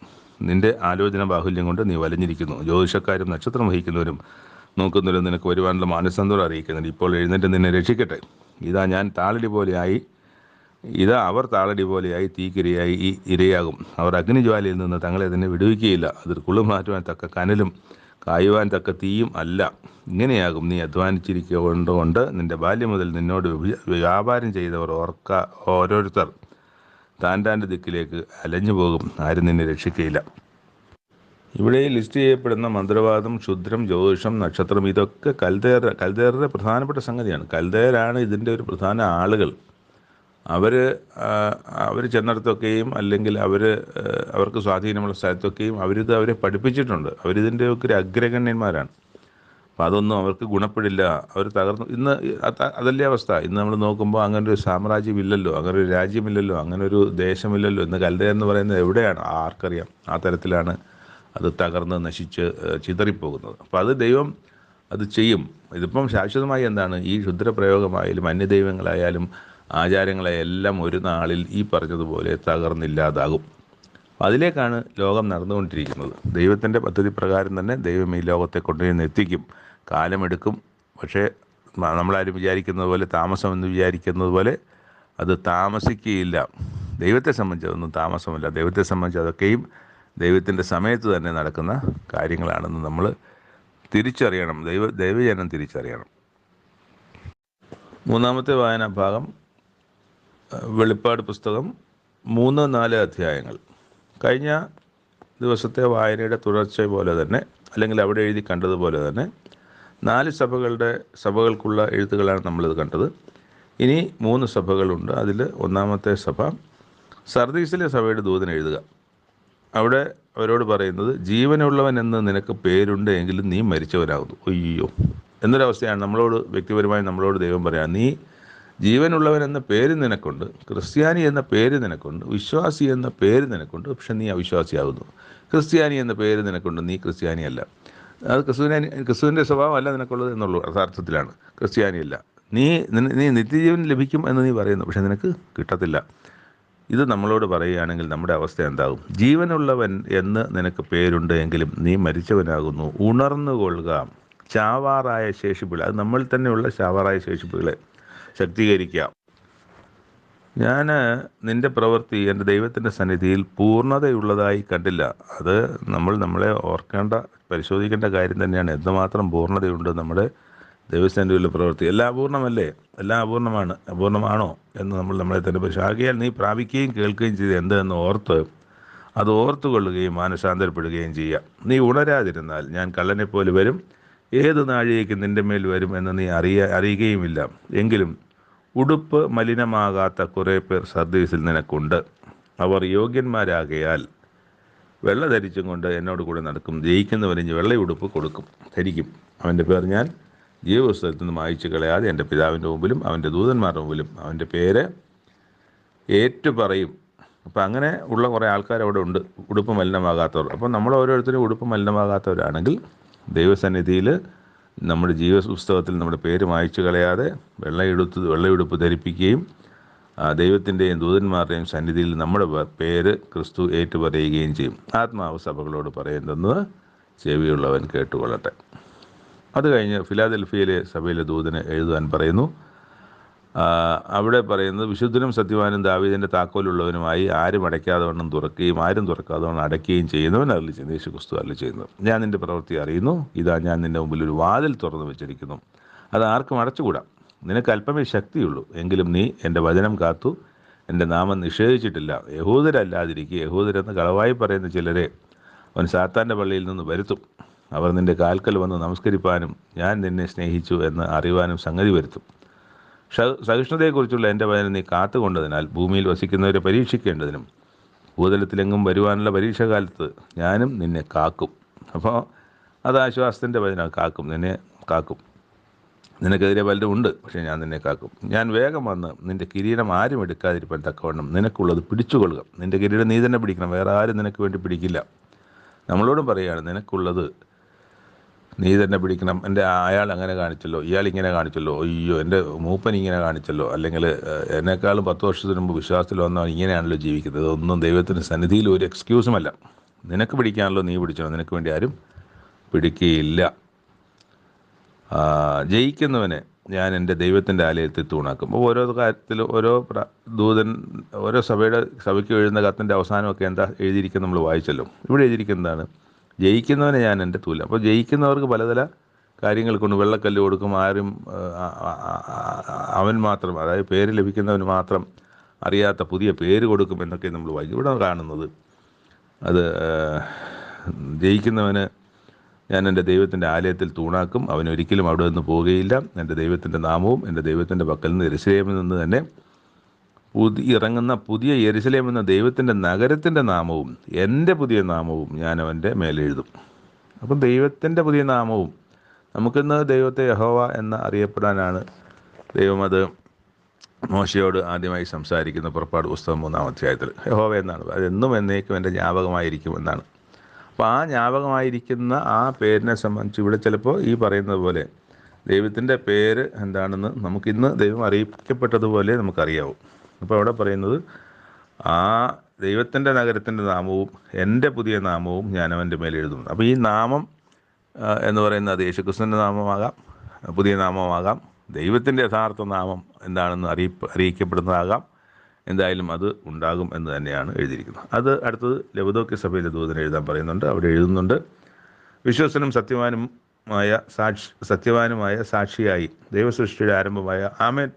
നിൻ്റെ ആലോചന ബാഹുല്യം കൊണ്ട് നീ വലഞ്ഞിരിക്കുന്നു. ജ്യോതിഷക്കാരും നക്ഷത്രം വഹിക്കുന്നവരും നോക്കുന്നവരും നിനക്ക് വരുവാനുള്ള മാനസാന്തരം അറിയിക്കുന്നുണ്ട്. ഇപ്പോൾ എഴുന്നേറ്റ് നിന്നെ രക്ഷിക്കട്ടെ. അവർ താളടി പോലെയായി തീക്കിരയായി ഇരയാകും. അവർ അഗ്നിജ്വാലയിൽ നിന്ന് തങ്ങളെ തന്നെ വിടുവിക്കുകയില്ല. അതിൽ കുളിമാറ്റുവാൻ തക്ക കനലും കായുവാൻ തക്ക തീയും അല്ല. ഇങ്ങനെയാകും നീ അധ്വാനിച്ചിരിക്കൊണ്ട് നിൻ്റെ ബാല്യം മുതൽ നിന്നോട് വ്യാപാരം ചെയ്തവർ ഓരോരുത്തർ താൻ്റെ ദിക്കിലേക്ക് അലഞ്ഞു പോകും. ആരും നിന്നെ രക്ഷിക്കുകയില്ല. ഇവിടെ ലിസ്റ്റ് ചെയ്യപ്പെടുന്ന മന്ത്രവാദം, ക്ഷുദ്രം, ജ്യോതിഷം, നക്ഷത്രം, ഇതൊക്കെ കൽദയറുടെ പ്രധാനപ്പെട്ട സംഗതിയാണ്. കൽദയരാണ് ഇതിൻ്റെ ഒരു പ്രധാന ആളുകൾ. അവർ ചെന്നിടത്തൊക്കെയും അല്ലെങ്കിൽ അവർക്ക് സ്വാധീനമുള്ള സ്ഥലത്തൊക്കെയും അവരെ പഠിപ്പിച്ചിട്ടുണ്ട്. അവരിതിൻ്റെയൊക്കെ ഒരു അഗ്രഗണ്യന്മാരാണ്. അപ്പോൾ അതൊന്നും അവർക്ക് ഗുണപ്പെടില്ല. അവർ തകർന്നു. ഇന്ന് അതല്ലേ അവസ്ഥ. ഇന്ന് നമ്മൾ നോക്കുമ്പോൾ അങ്ങനെ ഒരു സാമ്രാജ്യമില്ലല്ലോ, അങ്ങനെ ഒരു രാജ്യമില്ലല്ലോ, അങ്ങനെ ഒരു ദേശമില്ലല്ലോ. ഇന്ന് കൽദയ എന്ന് പറയുന്നത് എവിടെയാണ് ആർക്കറിയാം. ആ തരത്തിലാണ് അത് തകർന്ന് നശിച്ച് ചിതറിപ്പോകുന്നത്. അപ്പോൾ അത് ദൈവം അത് ചെയ്യും. ഇതിപ്പം ശാശ്വതമായി എന്താണ്, ഈ ക്ഷുദ്രപ്രയോഗമായാലും അന്യദൈവങ്ങളായാലും ആചാരങ്ങളെല്ലാം ഒരു നാളിൽ ഈ പറഞ്ഞതുപോലെ തകർന്നില്ലാതാകും. അതിലേക്കാണ് ലോകം നടന്നുകൊണ്ടിരിക്കുന്നത്. ദൈവത്തിൻ്റെ പദ്ധതി പ്രകാരം തന്നെ ദൈവം ഈ ലോകത്തെ കൊണ്ടുവന്ന് എത്തിക്കും. കാലമെടുക്കും. പക്ഷേ നമ്മളാരും വിചാരിക്കുന്നത് പോലെ, താമസമെന്ന് വിചാരിക്കുന്നത് പോലെ അത് താമസിക്കുകയില്ല. ദൈവത്തെ സംബന്ധിച്ച് അതൊന്നും താമസമല്ല. ദൈവത്തെ സംബന്ധിച്ച് അതൊക്കെയും ദൈവത്തിൻ്റെ സമയത്ത് തന്നെ നടക്കുന്ന കാര്യങ്ങളാണെന്ന് നമ്മൾ തിരിച്ചറിയണം. ദൈവജനം തിരിച്ചറിയണം. മൂന്നാമത്തെ വായനാ ഭാഗം വെളിപ്പാട് പുസ്തകം 3-4 അധ്യായങ്ങൾ. കഴിഞ്ഞ ദിവസത്തെ വായനയുടെ തുടർച്ച പോലെ തന്നെ, അല്ലെങ്കിൽ അവിടെ എഴുതി കണ്ടതുപോലെ തന്നെ 4 സഭകൾക്കുള്ള എഴുത്തുകളാണ് നമ്മളിത് കണ്ടത്. ഇനി 3 സഭകളുണ്ട്. അതിൽ ഒന്നാമത്തെ സഭ സർദീസിലെ സഭയുടെ ദൂതൻ എഴുതുക. അവിടെ അവരോട് പറയുന്നത്, ജീവനുള്ളവൻ എന്ന് നിനക്ക് പേരുണ്ട് എങ്കിലും നീ മരിച്ചവനാകുന്നു. അയ്യോ എന്നൊരവസ്ഥയാണ് വ്യക്തിപരമായി നമ്മളോട് ദൈവം പറയാം. നീ ജീവനുള്ളവൻ എന്ന പേര് നിനക്കുണ്ട്, ക്രിസ്ത്യാനി എന്ന പേര് നിനക്കുണ്ട്, വിശ്വാസി എന്ന പേര് നിനക്കുണ്ട്, പക്ഷെ നീ അവിശ്വാസിയാകുന്നു. ക്രിസ്ത്യാനി എന്ന പേര് നിനക്കുണ്ട്, നീ ക്രിസ്ത്യാനിയല്ല. അത് ക്രിസ്തുവിൻ്റെ സ്വഭാവമല്ല നിനക്കുള്ളത് എന്നുള്ള അർത്ഥത്തിലാണ്. ക്രിസ്ത്യാനിയല്ല. നീ നിത്യജീവൻ ലഭിക്കും എന്ന് നീ പറയുന്നു, പക്ഷെ നിനക്ക് കിട്ടത്തില്ല. ഇത് നമ്മളോട് പറയുകയാണെങ്കിൽ നമ്മുടെ അവസ്ഥ എന്താകും? ജീവനുള്ളവൻ എന്ന് നിനക്ക് പേരുണ്ട് എങ്കിലും നീ മരിച്ചവനാകുന്നു. ഉണർന്നുകൊള്ളുക. ചാവാറായ ശേഷിപ്പുകൾ, അത് നമ്മൾ തന്നെയുള്ള ചാവാറായ ശേഷിപ്പുകളെ ശക്തീകരിക്കുക. ഞാൻ നിന്റെ പ്രവൃത്തി എൻ്റെ ദൈവത്തിൻ്റെ സന്നിധിയിൽ പൂർണ്ണതയുള്ളതായി കണ്ടില്ല. അത് നമ്മളെ പരിശോധിക്കേണ്ട കാര്യം തന്നെയാണ്. എന്തുമാത്രം പൂർണ്ണതയുണ്ട് നമ്മുടെ ദൈവസന്നിധിയിലുള്ള പ്രവൃത്തി. എല്ലാം അപൂർണ്ണമല്ലേ? എല്ലാം അപൂർണ്ണമാണ്. അപൂർണ്ണമാണോ എന്ന് നമ്മളെ തന്നെ ആകയാൽ നീ പ്രാപിക്കുകയും കേൾക്കുകയും ചെയ്ത് എന്തെന്ന് ഓർത്ത് അത് ഓർത്തുകൊള്ളുകയും മാനസാന്തരപ്പെടുകയും ചെയ്യുക. നീ ഉണരാതിരുന്നാൽ ഞാൻ കള്ളനെപ്പോലെ വരും, ഏത് നാഴികയ്ക്ക് നിൻ്റെ മേൽ വരും എന്ന് നീ അറിയുകയുമില്ല. എങ്കിലും ഉടുപ്പ് മലിനമാകാത്ത കുറേ പേർ സർദീസിൽ നിനക്കുണ്ട്. അവർ യോഗ്യന്മാരാകയാൽ വെള്ള ധരിച്ചും കൊണ്ട് എന്നോട് കൂടെ നടക്കും. ജയിക്കുന്നവന് വെള്ള ഉടുപ്പ് ധരിക്കും. അവൻ്റെ പേർ ഞാൻ ജീവപുസ്തകത്തിൽ നിന്ന് മായിച്ചു കളയാതെ എൻ്റെ പിതാവിൻ്റെ മുമ്പിലും അവൻ്റെ ദൂതന്മാരുടെ മുമ്പിലും അവൻ്റെ പേര് ഏറ്റുപറയും. അപ്പം അങ്ങനെ ഉള്ള കുറേ ആൾക്കാർ അവിടെ ഉണ്ട്, ഉടുപ്പ് മലിനമാകാത്തവർ. അപ്പം നമ്മൾ ഓരോരുത്തരും ഉടുപ്പ് മലിനമാകാത്തവരാണെങ്കിൽ ദൈവസന്നിധിയിൽ നമ്മുടെ ജീവപുസ്തകത്തിൽ നമ്മുടെ പേര് മായ്ച്ചു കളയാതെ വെള്ളയുടുപ്പ് ധരിപ്പിക്കുകയും ദൈവത്തിൻ്റെയും ദൂതന്മാരുടെയും സന്നിധിയിൽ നമ്മുടെ പേര് ക്രിസ്തു ഏറ്റുപറയുകയും ചെയ്യും. ആത്മാവ് സഭകളോട് പറയുന്നത് ചെവിയുള്ളവൻ കേട്ടുകൊള്ളട്ടെ. അത് കഴിഞ്ഞ് ഫിലാദൽഫിയയിലെ സഭയിലെ ദൂതന് എഴുതുവാൻ പറയുന്നു. അവിടെ പറയുന്നത്, വിശുദ്ധനും സത്യവാനും ദാവീദിൻ്റെ താക്കോലുള്ളവനുമായി ആരും അടയ്ക്കാതെ വണ്ണം തുറക്കുകയും ആരും തുറക്കാതെ വണ്ണം അടയ്ക്കുകയും ചെയ്യുന്നവൻ അരുളി ചെയ്യുന്നു. യേശു ക്രിസ്തു അരുളി ചെയ്യുന്നത്, ഞാൻ നിൻ്റെ പ്രവൃത്തി അറിയുന്നു. ഇതാ ഞാൻ നിൻ്റെ മുമ്പിൽ ഒരു വാതിൽ തുറന്നു വെച്ചിരിക്കുന്നു, അത് ആർക്കും അടച്ചുകൂടാ. നിനക്ക് അല്പമേ ശക്തിയുള്ളൂ, എങ്കിലും നീ എൻ്റെ വചനം കാത്തു എൻ്റെ നാമം നിഷേധിച്ചിട്ടില്ല. യഹൂദരല്ലാതിരിക്കുക, യഹൂദരെന്ന് കളവായി പറയുന്ന ചിലരെ അവൻ സാത്താൻ്റെ പള്ളിയിൽ നിന്ന് വരുത്തും. അവർ നിൻ്റെ കാൽക്കൽ വന്ന് നമസ്കരിപ്പാനും ഞാൻ നിന്നെ സ്നേഹിച്ചു എന്ന് അറിയുവാനും സംഗതി വരുത്തും. സഹിഷ്ണുതയെക്കുറിച്ചുള്ള എൻ്റെ വചനം നീ കാത്തുകൊണ്ടതിനാൽ ഭൂമിയിൽ വസിക്കുന്നവരെ പരീക്ഷിക്കേണ്ടതിനും ഭൂതലത്തിലെങ്ങും വരുവാനുള്ള പരീക്ഷാകാലത്ത് ഞാനും നിന്നെ കാക്കും. അപ്പോൾ അത് ആശ്വാസത്തിൻ്റെ വചനം. നിന്നെ കാക്കും. നിനക്കെതിരെ പലരും ഉണ്ട്, പക്ഷേ ഞാൻ നിന്നെ കാക്കും. ഞാൻ വേഗം വന്ന് നിൻ്റെ കിരീടം ആരും എടുക്കാതിരിക്കാൻ തക്കവണ്ണം നിനക്കുള്ളത് പിടിച്ചുകൊള്ളുക. നിൻ്റെ കിരീടം നീ തന്നെ പിടിക്കണം, വേറെ ആരും നിനക്ക് വേണ്ടി പിടിക്കില്ല. നമ്മളോടും പറയുകയാണ്, നിനക്കുള്ളത് നീ തന്നെ പിടിക്കണം. അയാൾ അങ്ങനെ കാണിച്ചല്ലോ, ഇയാൾ ഇങ്ങനെ കാണിച്ചല്ലോ, അയ്യോ എൻ്റെ മൂപ്പൻ ഇങ്ങനെ കാണിച്ചല്ലോ, അല്ലെങ്കിൽ എന്നെക്കാളും 10 വർഷത്തിന് മുമ്പ് വിശ്വാസത്തിൽ വന്നവൻ ഇങ്ങനെയാണല്ലോ ജീവിക്കുന്നത്. ഇതൊന്നും ദൈവത്തിൻ്റെ സന്നിധിയിൽ ഒരു എക്സ്ക്യൂസുമല്ല. നിനക്ക് പിടിക്കാണല്ലോ നീ പിടിച്ചോ, നിനക്ക് വേണ്ടി ആരും പിടിക്കുകയില്ല. ജയിക്കുന്നവനെ ഞാൻ എൻ്റെ ദൈവത്തിൻ്റെ ആലയത്തിൽ തൂണാക്കും. അപ്പോൾ ഓരോ കാര്യത്തിൽ ഓരോ സഭയ്ക്ക് എഴുതുന്ന കത്തിൻ്റെ അവസാനമൊക്കെ എന്താ എഴുതിയിരിക്കുന്നത് നമ്മൾ വായിച്ചല്ലോ. ഇവിടെ എഴുതിയിരിക്കുന്നതാണ്, ജയിക്കുന്നവനെ ഞാൻ എൻ്റെ തൂലം. അപ്പോൾ ജയിക്കുന്നവർക്ക് പലതര കാര്യങ്ങൾ കൊണ്ട് വെള്ളക്കല്ല് കൊടുക്കും. ആരും അവൻ മാത്രം, അതായത് പേര് ലഭിക്കുന്നവന് മാത്രം അറിയാത്ത പുതിയ പേര് കൊടുക്കും എന്നൊക്കെ നമ്മൾ വായിക്കും. ഇവിടെ കാണുന്നത് അത് ജയിക്കുന്നവന് ഞാൻ എൻ്റെ ദൈവത്തിൻ്റെ ആലയത്തിൽ തൂണാക്കും, അവനൊരിക്കലും അവിടെ നിന്ന് പോവുകയില്ല. എൻ്റെ ദൈവത്തിൻ്റെ നാമവും എൻ്റെ ദൈവത്തിൻ്റെ പക്കൽ നിന്ന് യെരൂശലേമിൽ നിന്ന് തന്നെ ഇറങ്ങുന്ന പുതിയ യെരൂശലേം എന്ന ദൈവത്തിൻ്റെ നഗരത്തിൻ്റെ നാമവും എൻ്റെ പുതിയ നാമവും ഞാൻ അവൻ്റെ മേലെഴുതും. അപ്പം ദൈവത്തിൻ്റെ പുതിയ നാമവും, നമുക്കിന്ന് ദൈവത്തെ യഹോവ എന്ന് അറിയപ്പെടാനാണ് ദൈവം അത് മോശയോട് ആദ്യമായി സംസാരിക്കുന്ന പുറപ്പാട് പുസ്തകം 3-ാം അധ്യായത്തിൽ. യഹോവ എന്നാണ്, അതെന്നും എന്നേക്കും എൻ്റെ ജ്ഞാപകമായിരിക്കും എന്നാണ്. അപ്പോൾ ആ ജ്ഞാപകമായിരിക്കുന്ന ആ പേരിനെ സംബന്ധിച്ച് ഇവിടെ ചിലപ്പോൾ ഈ പറയുന്നത് പോലെ ദൈവത്തിൻ്റെ പേര് എന്താണെന്ന് നമുക്കിന്ന് ദൈവം അറിയിക്കപ്പെട്ടതുപോലെ നമുക്കറിയാവും. അപ്പോൾ അവിടെ പറയുന്നത്, ആ ദൈവത്തിൻ്റെ നഗരത്തിൻ്റെ നാമവും എൻ്റെ പുതിയ നാമവും ഞാൻ അവൻ്റെ മേലെ എഴുതും. അപ്പോൾ ഈ നാമം എന്ന് പറയുന്നത് യേശുക്രിസ്തുവിൻ്റെ നാമമാകാം, പുതിയ നാമമാകാം, ദൈവത്തിൻ്റെ യഥാർത്ഥ നാമം എന്താണെന്ന് അറിയിക്കപ്പെടുന്നതാകാം. എന്തായാലും അത് ഉണ്ടാകും എന്ന് തന്നെയാണ് എഴുതിയിരിക്കുന്നത്. അത് അടുത്തത് ലവദോക്യ സഭയിലെ ദൂതന് എഴുതാൻ പറയുന്നുണ്ട്. അവിടെ എഴുതുന്നുണ്ട്, വിശ്വസ്തനും സത്യവാനുമായ സാക്ഷിയായി ദൈവസൃഷ്ടിയുടെ ആരംഭമായ ആമേൻ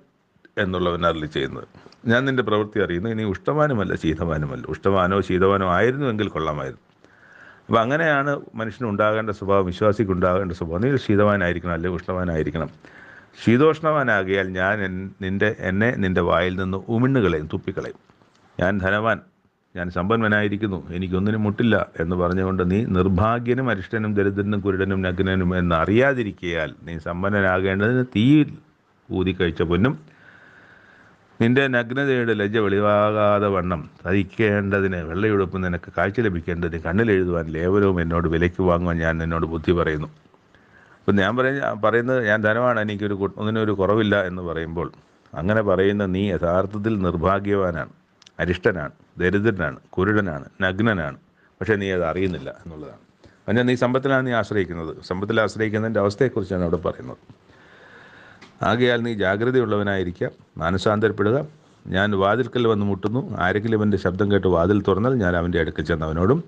എന്നുള്ളവൻ അരുളി ചെയ്യുന്നത്, ഞാൻ നിൻ്റെ പ്രവൃത്തി അറിയുന്നു. ഇനി ഉഷ്ടവാനുമല്ല ശീതവാനുമല്ല. ഉഷ്ടവാനോ ശീതവാനോ ആയിരുന്നുവെങ്കിൽ കൊള്ളാമായിരുന്നു. അപ്പോൾ അങ്ങനെയാണ് മനുഷ്യന് ഉണ്ടാകേണ്ട സ്വഭാവം, വിശ്വാസിക്ക് ഉണ്ടാകേണ്ട സ്വഭാവം. നീ ശീതവാനായിരിക്കണം, അല്ലെങ്കിൽ ഉഷ്ടവാനായിരിക്കണം. ശീതോഷ്ണവാനാകിയാൽ ഞാൻ എന്നെ നിൻ്റെ വായിൽ നിന്ന് ഉമിണ്ണുകളെയും തുപ്പിക്കളയും. ഞാൻ ധനവാൻ, ഞാൻ സമ്പന്നനായിരിക്കുന്നു, എനിക്കൊന്നിനും മുട്ടില്ല എന്ന് പറഞ്ഞുകൊണ്ട് നീ നിർഭാഗ്യനും അരിഷ്ടനും ദരിദ്രനും കുരുടനും നഗ്നനും എന്ന് അറിയാതിരിക്കയാൽ നീ സമ്പന്നനാകേണ്ടതിന് തീയിൽ ഊതിക്കഴിച്ച പൊന്നും നിൻ്റെ നഗ്നതയുടെ ലജ്ജ വെളിവാകാതെ വണ്ണം തയ്ക്കേണ്ടതിന് വെള്ളയുടുപ്പ് നിനക്ക് കാഴ്ച ലഭിക്കേണ്ടതിന് കണ്ണിലെഴുതുവാൻ ലേവനവും എന്നോട് വിലയ്ക്ക് വാങ്ങുവാൻ ഞാൻ നിന്നോട് ബുദ്ധി പറയുന്നു. അപ്പം ഞാൻ പറയുന്നത് ഞാൻ ധനമാണ്, ഒന്നിനൊരു കുറവില്ല എന്ന് പറയുമ്പോൾ അങ്ങനെ പറയുന്ന നീ യഥാർത്ഥത്തിൽ നിർഭാഗ്യവാനാണ്, അരിഷ്ടനാണ്, ദരിദ്രനാണ്, കുരുടനാണ്, നഗ്നനാണ്. പക്ഷേ നീ അത് അറിയുന്നില്ല എന്നുള്ളതാണ്. പിന്നെ നീ സമ്പത്തിലാണ് നീ ആശ്രയിക്കുന്നത്. സമ്പത്തിൽ ആശ്രയിക്കുന്നതിൻ്റെ അവസ്ഥയെക്കുറിച്ചാണ് അവിടെ പറയുന്നത്. ആകയാൽ നീ ജാഗ്രതയുള്ളവനായിരിക്കുക, മാനസാന്തരപ്പെടുക, ഞാൻ വാതിൽക്കൽ വന്ന് മുട്ടുന്നു, ആരെങ്കിലും എൻ്റെ ശബ്ദം കേട്ട് വാതിൽ തുറന്നാൽ ഞാൻ അവൻ്റെ അടുക്കൽ ചെന്ന് അവനോടും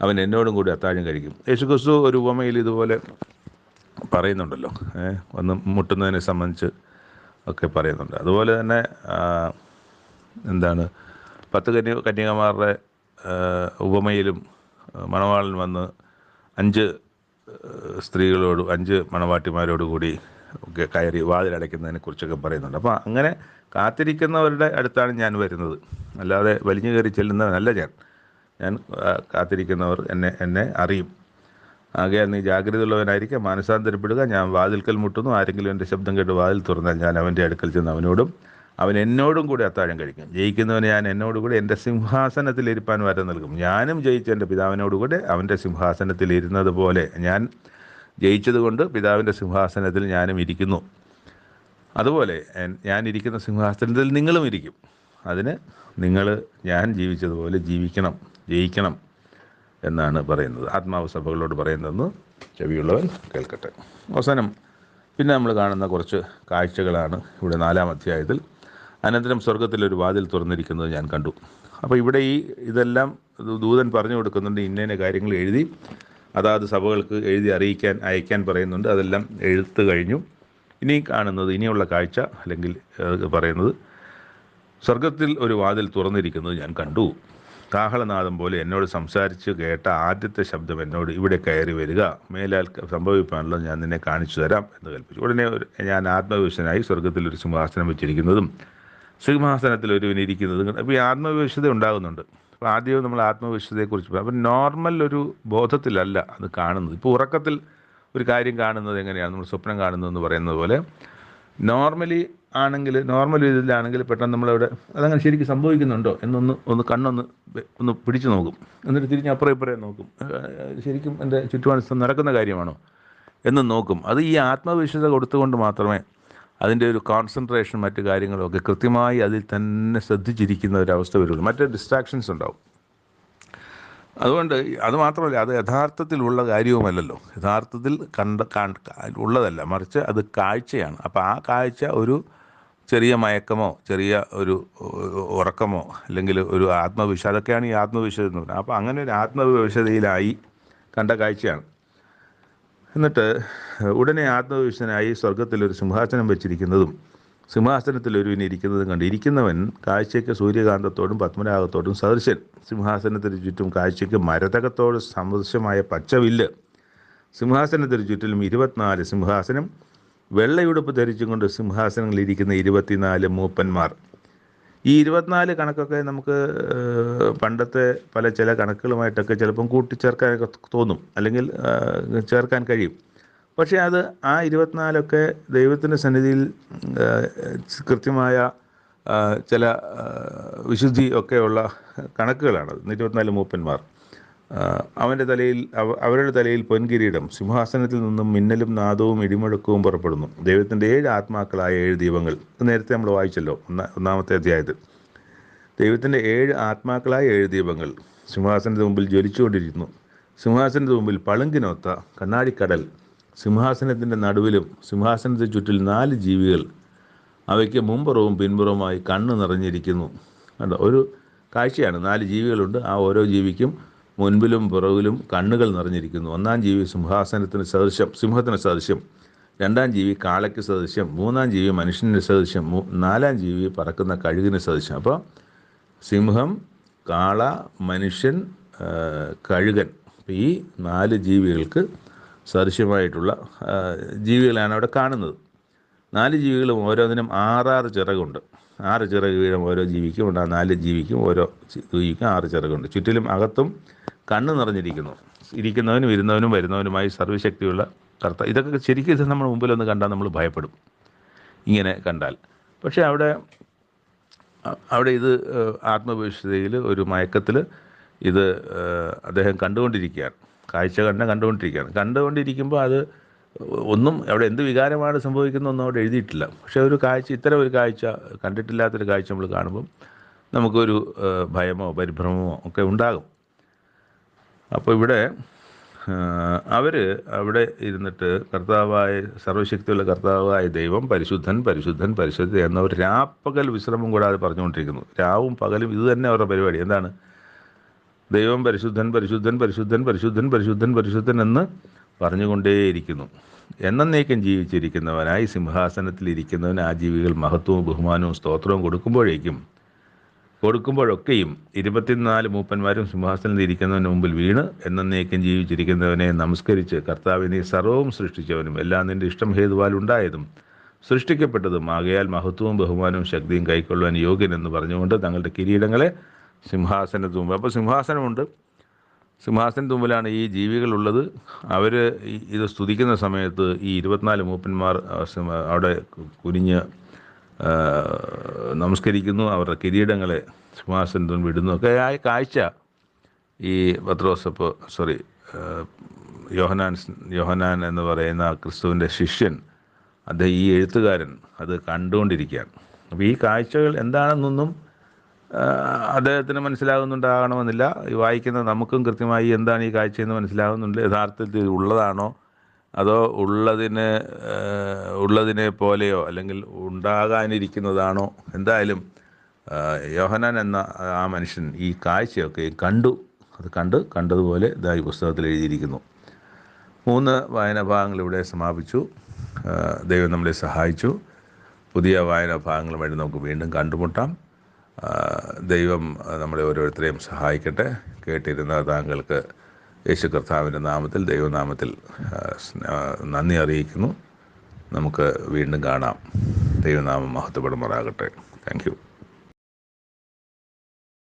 അവൻ എന്നോടും കൂടി അത്താഴം കഴിക്കും. യേശുക്രിസ്തു ഒരു ഉപമയിൽ ഇതുപോലെ പറയുന്നുണ്ടല്ലോ, വന്ന് മുട്ടുന്നതിനെ സംബന്ധിച്ച് ഒക്കെ പറയുന്നുണ്ട്. അതുപോലെ തന്നെ എന്താണ് 10 കന്യകമാരുടെ ഉപമയിലും മണവാളൻ വന്ന് 5 സ്ത്രീകളോട് 5 മണവാട്ടിമാരോട് കൂടി ഒക്കെ കയറി വാതിലടയ്ക്കുന്നതിനെ കുറിച്ചൊക്കെ പറയുന്നുണ്ട്. അപ്പോൾ അങ്ങനെ കാത്തിരിക്കുന്നവരുടെ അടുത്താണ് ഞാൻ വരുന്നത്, അല്ലാതെ വലിഞ്ഞു കയറി ചെല്ലുന്നവനല്ല ഞാൻ കാത്തിരിക്കുന്നവർ എന്നെ അറിയും. ആകയാൽ നീ ജാഗ്രതയുള്ളവനായിരിക്കുക, മാനസാന്തരപ്പെടുക. ഞാൻ വാതിൽക്കൽ മുട്ടുന്നു, ആരെങ്കിലും എൻ്റെ ശബ്ദം കേട്ട് വാതിൽ തുറന്നാൽ ഞാൻ അവൻ്റെ അടുക്കൽ ചെന്ന് അവനോടും അവൻ എന്നോടും കൂടി അത്താഴം കഴിക്കും. ജയിക്കുന്നവന് ഞാൻ എന്നോടുകൂടി എൻ്റെ സിംഹാസനത്തിൽ ഇരിപ്പാൻ വരം നൽകും. ഞാനും ജയിച്ച എൻ്റെ പിതാവിനോടുകൂടി അവൻ്റെ സിംഹാസനത്തിൽ ഇരുന്നത് പോലെ, ഞാൻ ജയിച്ചതുകൊണ്ട് പിതാവിൻ്റെ സിംഹാസനത്തിൽ ഞാനും ഇരിക്കുന്നു. അതുപോലെ ഞാൻ ഇരിക്കുന്ന സിംഹാസനത്തിൽ നിങ്ങളും ഇരിക്കും. അതിന് നിങ്ങൾ ഞാൻ ജീവിച്ചതുപോലെ ജയിക്കണം എന്നാണ് പറയുന്നത്. ആത്മാവ് സഭകളോട് പറയുന്നതെന്ന് ചെവിയുള്ളവൻ കേൾക്കട്ടെ. അവസാനം പിന്നെ നമ്മൾ കാണുന്ന കുറച്ച് കാഴ്ചകളാണ് ഇവിടെ 4-ാം അധ്യായത്തിൽ. അനന്തരം സ്വർഗത്തിലൊരു വാതിൽ തുറന്നിരിക്കുന്നത് ഞാൻ കണ്ടു. അപ്പോൾ ഇവിടെ ഇതെല്ലാം ദൂതൻ പറഞ്ഞു കൊടുക്കുന്നുണ്ട്. ഇന്ന കാര്യങ്ങൾ എഴുതി അതാത് സഭകൾക്ക് എഴുതി അയക്കാൻ പറയുന്നുണ്ട്. അതെല്ലാം എഴുത്ത് കഴിഞ്ഞു. ഇനിയുള്ള കാഴ്ച അല്ലെങ്കിൽ പറയുന്നത്, സ്വർഗത്തിൽ ഒരു വാതിൽ തുറന്നിരിക്കുന്നത് ഞാൻ കണ്ടു. കാഹളനാദം പോലെ എന്നോട് സംസാരിച്ച് കേട്ട ആദ്യത്തെ ശബ്ദം എന്നോട്, ഇവിടെ കയറി വരിക, മേലാൽ സംഭവിക്കാനുള്ളത് ഞാൻ നിന്നെ കാണിച്ചു തരാം എന്ന് കൽപ്പിച്ചു. ഉടനെ ഞാൻ ആത്മവിവശനായി സ്വർഗത്തിൽ ഒരു സിംഹാസനം വെച്ചിരിക്കുന്നതും സിംഹാസനത്തിൽ ഒരുവനിരിക്കുന്നതും. അപ്പോൾ ഈ ആത്മവിവശത ഉണ്ടാകുന്നുണ്ട്. അപ്പോൾ ആദ്യം നമ്മൾ ആത്മവിവശതയെക്കുറിച്ച് അപ്പം നോർമൽ ഒരു ബോധത്തിലല്ല അത് കാണുന്നത്. ഇപ്പോൾ ഉറക്കത്തിൽ ഒരു കാര്യം കാണുന്നത് എങ്ങനെയാണ്, നമ്മൾ സ്വപ്നം കാണുന്നതെന്ന് പറയുന്നത് പോലെ നോർമൽ ഇതിലാണെങ്കിൽ പെട്ടെന്ന് നമ്മളവിടെ അതങ്ങനെ ശരിക്കും സംഭവിക്കുന്നുണ്ടോ എന്നൊന്ന് കണ്ണൊന്ന് പിടിച്ചു നോക്കും. എന്നിട്ട് തിരിഞ്ഞ് അപ്പുറം ഇപ്പുറം നോക്കും, ശരിക്കും എൻ്റെ ചുറ്റുപാട് നടക്കുന്ന കാര്യമാണോ എന്ന് നോക്കും. അത് ഈ ആത്മവിശ്വാസത കൊടുത്തുകൊണ്ട് മാത്രമേ അതിൻ്റെ ഒരു കോൺസെൻട്രേഷൻ മറ്റു കാര്യങ്ങളൊക്കെ കൃത്യമായി അതിൽ തന്നെ ശ്രദ്ധിച്ചിരിക്കുന്ന ഒരവസ്ഥ വരുള്ളൂ. മറ്റേ ഡിസ്ട്രാക്ഷൻസ് ഉണ്ടാവും. അതുകൊണ്ട് അത് മാത്രമല്ല, അത് യഥാർത്ഥത്തിലുള്ള കാര്യവുമല്ലല്ലോ, യഥാർത്ഥത്തിൽ ഉള്ളതല്ല, മറിച്ച് അത് കാഴ്ചയാണ്. അപ്പോൾ ആ കാഴ്ച ഒരു ചെറിയ മയക്കമോ ചെറിയ ഒരു ഉറക്കമോ അല്ലെങ്കിൽ ഒരു ആത്മവിശ്വാസം, അതൊക്കെയാണ് ഈ ആത്മവിശ്വാസം എന്ന് പറയുന്നത്. അപ്പോൾ അങ്ങനെ ഒരു ആത്മവിശ്വാസതയിലായി കണ്ട കാഴ്ചയാണ്. എന്നിട്ട് ഉടനെ ആത്മവിശ്വനായി സ്വർഗത്തിലൊരു സിംഹാസനം വെച്ചിരിക്കുന്നതും സിംഹാസനത്തിൽ ഒരുവനിരിക്കുന്നതും കണ്ട്, ഇരിക്കുന്നവൻ കാഴ്ചയ്ക്ക് സൂര്യകാന്തത്തോടും പത്മരാഗത്തോടും സദൃശൻ. സിംഹാസനത്തിന് ചുറ്റും കാഴ്ചയ്ക്ക് മരതകത്തോട് സദൃശമായ പച്ചവില്ല്. സിംഹാസനത്തിന് ചുറ്റിലും 24 സിംഹാസനം. വെള്ളയുടുപ്പ് ധരിച്ചും കൊണ്ട് സിംഹാസനങ്ങളിലിരിക്കുന്ന 24 മൂപ്പന്മാർ. ഈ 24 കണക്കൊക്കെ നമുക്ക് പണ്ടത്തെ ചില കണക്കുകളുമായിട്ടൊക്കെ ചിലപ്പം കൂട്ടിച്ചേർക്കാനൊക്കെ തോന്നും, അല്ലെങ്കിൽ ചേർക്കാൻ കഴിയും. പക്ഷേ അത് ആ 24 ദൈവത്തിൻ്റെ സന്നിധിയിൽ കൃത്യമായ ചില വിശുദ്ധി ഒക്കെയുള്ള കണക്കുകളാണ്. 24 മൂപ്പന്മാർ. അവരുടെ തലയിൽ പൊൻകിരീടം. സിംഹാസനത്തിൽ നിന്നും മിന്നലും നാദവും ഇടിമുഴക്കവും പുറപ്പെടുന്നു. ദൈവത്തിൻ്റെ 7 ആത്മാക്കളായ 7 ദീപങ്ങൾ. നേരത്തെ നമ്മൾ വായിച്ചല്ലോ 1-ാമത്തെ അധ്യായത്തിൽ. ദൈവത്തിൻ്റെ 7 ആത്മാക്കളായ 7 ദീപങ്ങൾ സിംഹാസനത്തിന് മുമ്പിൽ ജ്വലിച്ചുകൊണ്ടിരിക്കുന്നു. സിംഹാസനത്തിന് മുമ്പിൽ പളുങ്കിനൊത്ത കണ്ണാടിക്കടൽ. സിംഹാസനത്തിൻ്റെ നടുവിലും സിംഹാസനത്തിന് ചുറ്റിൽ 4 ജീവികൾ. അവയ്ക്ക് മുമ്പുറവും പിൻപുറവുമായി കണ്ണ് നിറഞ്ഞിരിക്കുന്നു. കണ്ടോ, ഒരു കാഴ്ചയാണ്. 4 ജീവികളുണ്ട്. ആ ഓരോ ജീവിക്കും മുൻപിലും പുറകിലും കണ്ണുകൾ നിറഞ്ഞിരിക്കുന്നു. 1-ാം ജീവി സിംഹത്തിന് സദൃശ്യം. 2-ാം ജീവി കാളയ്ക്ക് സദൃശ്യം. 3-ാം ജീവി മനുഷ്യന് സദൃശ്യം. 4-ാം ജീവി പറക്കുന്ന കഴുകിന് സദൃശ്യം. അപ്പോൾ സിംഹം, കാള, മനുഷ്യൻ, കഴുകൻ, ഈ 4 ജീവികൾക്ക് സദൃശ്യമായിട്ടുള്ള ജീവികളാണ് അവിടെ കാണുന്നത്. 4 ജീവികളും ഓരോന്നിനും 6 ചിറകുണ്ട്. 6 ചിറക് വീതം ഓരോ ജീവിക്കും ഉണ്ട്. ആ 4 ജീവിക്കും ഓരോ ജീവിക്കും 6 ചിറകുണ്ട്. ചുറ്റിലും അകത്തും കണ്ണ് നിറഞ്ഞിരിക്കുന്നു. ഇരിക്കുന്നവനും ഇരുന്നവനും വരുന്നവനുമായി സർവ്വശക്തിയുള്ള കർത്താവ്. ഇതൊക്കെ ശരിക്കും ഇത് നമ്മൾ മുമ്പിലൊന്ന് കണ്ടാൽ നമ്മൾ ഭയപ്പെടും, ഇങ്ങനെ കണ്ടാൽ. പക്ഷേ അവിടെ ഇത് ആത്മവിശ്വസതയിൽ ഒരു മയക്കത്തിൽ ഇത് അദ്ദേഹം കണ്ടുകൊണ്ടിരിക്കുകയാണ്. കാഴ്ച കണ്ടുകൊണ്ടിരിക്കുമ്പോൾ അത് ഒന്നും അവിടെ എന്ത് വികാരമാണ് സംഭവിക്കുന്നതൊന്നും അവിടെ എഴുതിയിട്ടില്ല. പക്ഷേ ഒരു കാഴ്ച, ഇത്തരം ഒരു കാഴ്ച, കണ്ടിട്ടില്ലാത്തൊരു കാഴ്ച നമ്മൾ കാണുമ്പം നമുക്കൊരു ഭയമോ പരിഭ്രമമോ ഒക്കെ ഉണ്ടാകും. അപ്പോൾ ഇവിടെ അവർ അവിടെ ഇരുന്നിട്ട് കർത്താവായ സർവ്വശക്തിയുള്ള കർത്താവായ ദൈവം പരിശുദ്ധൻ പരിശുദ്ധൻ പരിശുദ്ധ എന്നവർ രാപ്പകൽ വിശ്രമം കൂടാതെ പറഞ്ഞുകൊണ്ടിരിക്കുന്നു. രാവും പകലും ഇത് തന്നെ അവരുടെ പരിപാടി. എന്താണ്? ദൈവം പരിശുദ്ധൻ പരിശുദ്ധൻ പരിശുദ്ധൻ പരിശുദ്ധൻ പരിശുദ്ധൻ പരിശുദ്ധൻ എന്ന് പറഞ്ഞുകൊണ്ടേയിരിക്കുന്നു. എന്നേക്കും ജീവിച്ചിരിക്കുന്നവനായി സിംഹാസനത്തിലിരിക്കുന്നവൻ ആ ജീവികൾ മഹത്വവും ബഹുമാനവും സ്തോത്രവും കൊടുക്കുമ്പോഴൊക്കെയും 24 മൂപ്പന്മാരും സിംഹാസനത്തിൽ ഇരിക്കുന്നവന് മുമ്പിൽ വീണ് എന്നേക്കും ജീവിച്ചിരിക്കുന്നവനെ നമസ്കരിച്ച് കർത്താവേ, നീ സർവ്വവും സൃഷ്ടിച്ചവനും എല്ലാം നിൻ്റെ ഇഷ്ടം ഹേതുവാൽ ഉണ്ടായതും സൃഷ്ടിക്കപ്പെട്ടതും ആകയാൽ മഹത്വവും ബഹുമാനവും ശക്തിയും കൈക്കൊള്ളുവാൻ യോഗ്യനെന്ന് പറഞ്ഞുകൊണ്ട് തങ്ങളുടെ കിരീടങ്ങളെ സിംഹാസനത്തിന് മുമ്പ്. അപ്പോൾ സിംഹാസനമുണ്ട്, സിംഹാസനത്തിന് മുമ്പിലാണ് ഈ ജീവികളുള്ളത്. അവർ ഇത് സ്തുതിക്കുന്ന സമയത്ത് ഈ 24 മൂപ്പന്മാർ അവിടെ കുനിഞ്ഞ് നമസ്കരിക്കുന്നു. അവരുടെ കിരീടങ്ങളെ സിംഹാസനത്തിന് വിടുന്നു ഒക്കെ ആയ കാഴ്ച ഈ യോഹന്നാൻ എന്ന് പറയുന്ന ക്രിസ്തുവിൻ്റെ ശിഷ്യൻ, അദ്ദേഹം ഈ എഴുത്തുകാരൻ അത് കണ്ടുകൊണ്ടിരിക്കുകയാണ്. അപ്പോൾ ഈ കാഴ്ചകൾ എന്താണെന്നൊന്നും അദ്ദേഹത്തിന് മനസ്സിലാകുന്നുണ്ടാകണമെന്നില്ല. ഈ വായിക്കുന്ന നമുക്കും കൃത്യമായി എന്താണ് ഈ കാഴ്ചയെന്ന് മനസ്സിലാകുന്നുണ്ട്. യഥാർത്ഥത്തിൽ ഉള്ളതാണോ അതോ ഉള്ളതിനെ പോലെയോ അല്ലെങ്കിൽ ഉണ്ടാകാനിരിക്കുന്നതാണോ? എന്തായാലും യോഹന്നാൻ എന്ന ആ മനുഷ്യൻ ഈ കാഴ്ചയൊക്കെ കണ്ടതുപോലെ ഇതാ ഈ പുസ്തകത്തിൽ എഴുതിയിരിക്കുന്നു. 3 വായനാ ഭാഗങ്ങൾ ഇവിടെ സമാപിച്ചു. ദൈവം നമ്മളെ സഹായിച്ചു. പുതിയ വായനാ ഭാഗങ്ങളുമായിട്ട് നമുക്ക് വീണ്ടും കണ്ടുമുട്ടാം. ദൈവം നമ്മളെ ഓരോരുത്തരെയും സഹായിക്കട്ടെ. കേട്ടിരുന്ന താങ്കൾക്ക് യേശു കർത്താവിൻ്റെ നാമത്തിൽ, ദൈവനാമത്തിൽ നന്ദി അറിയിക്കുന്നു. നമുക്ക് വീണ്ടും കാണാം. ദൈവനാമം മഹത്വപ്പെടുമാറാകട്ടെ. Thank you.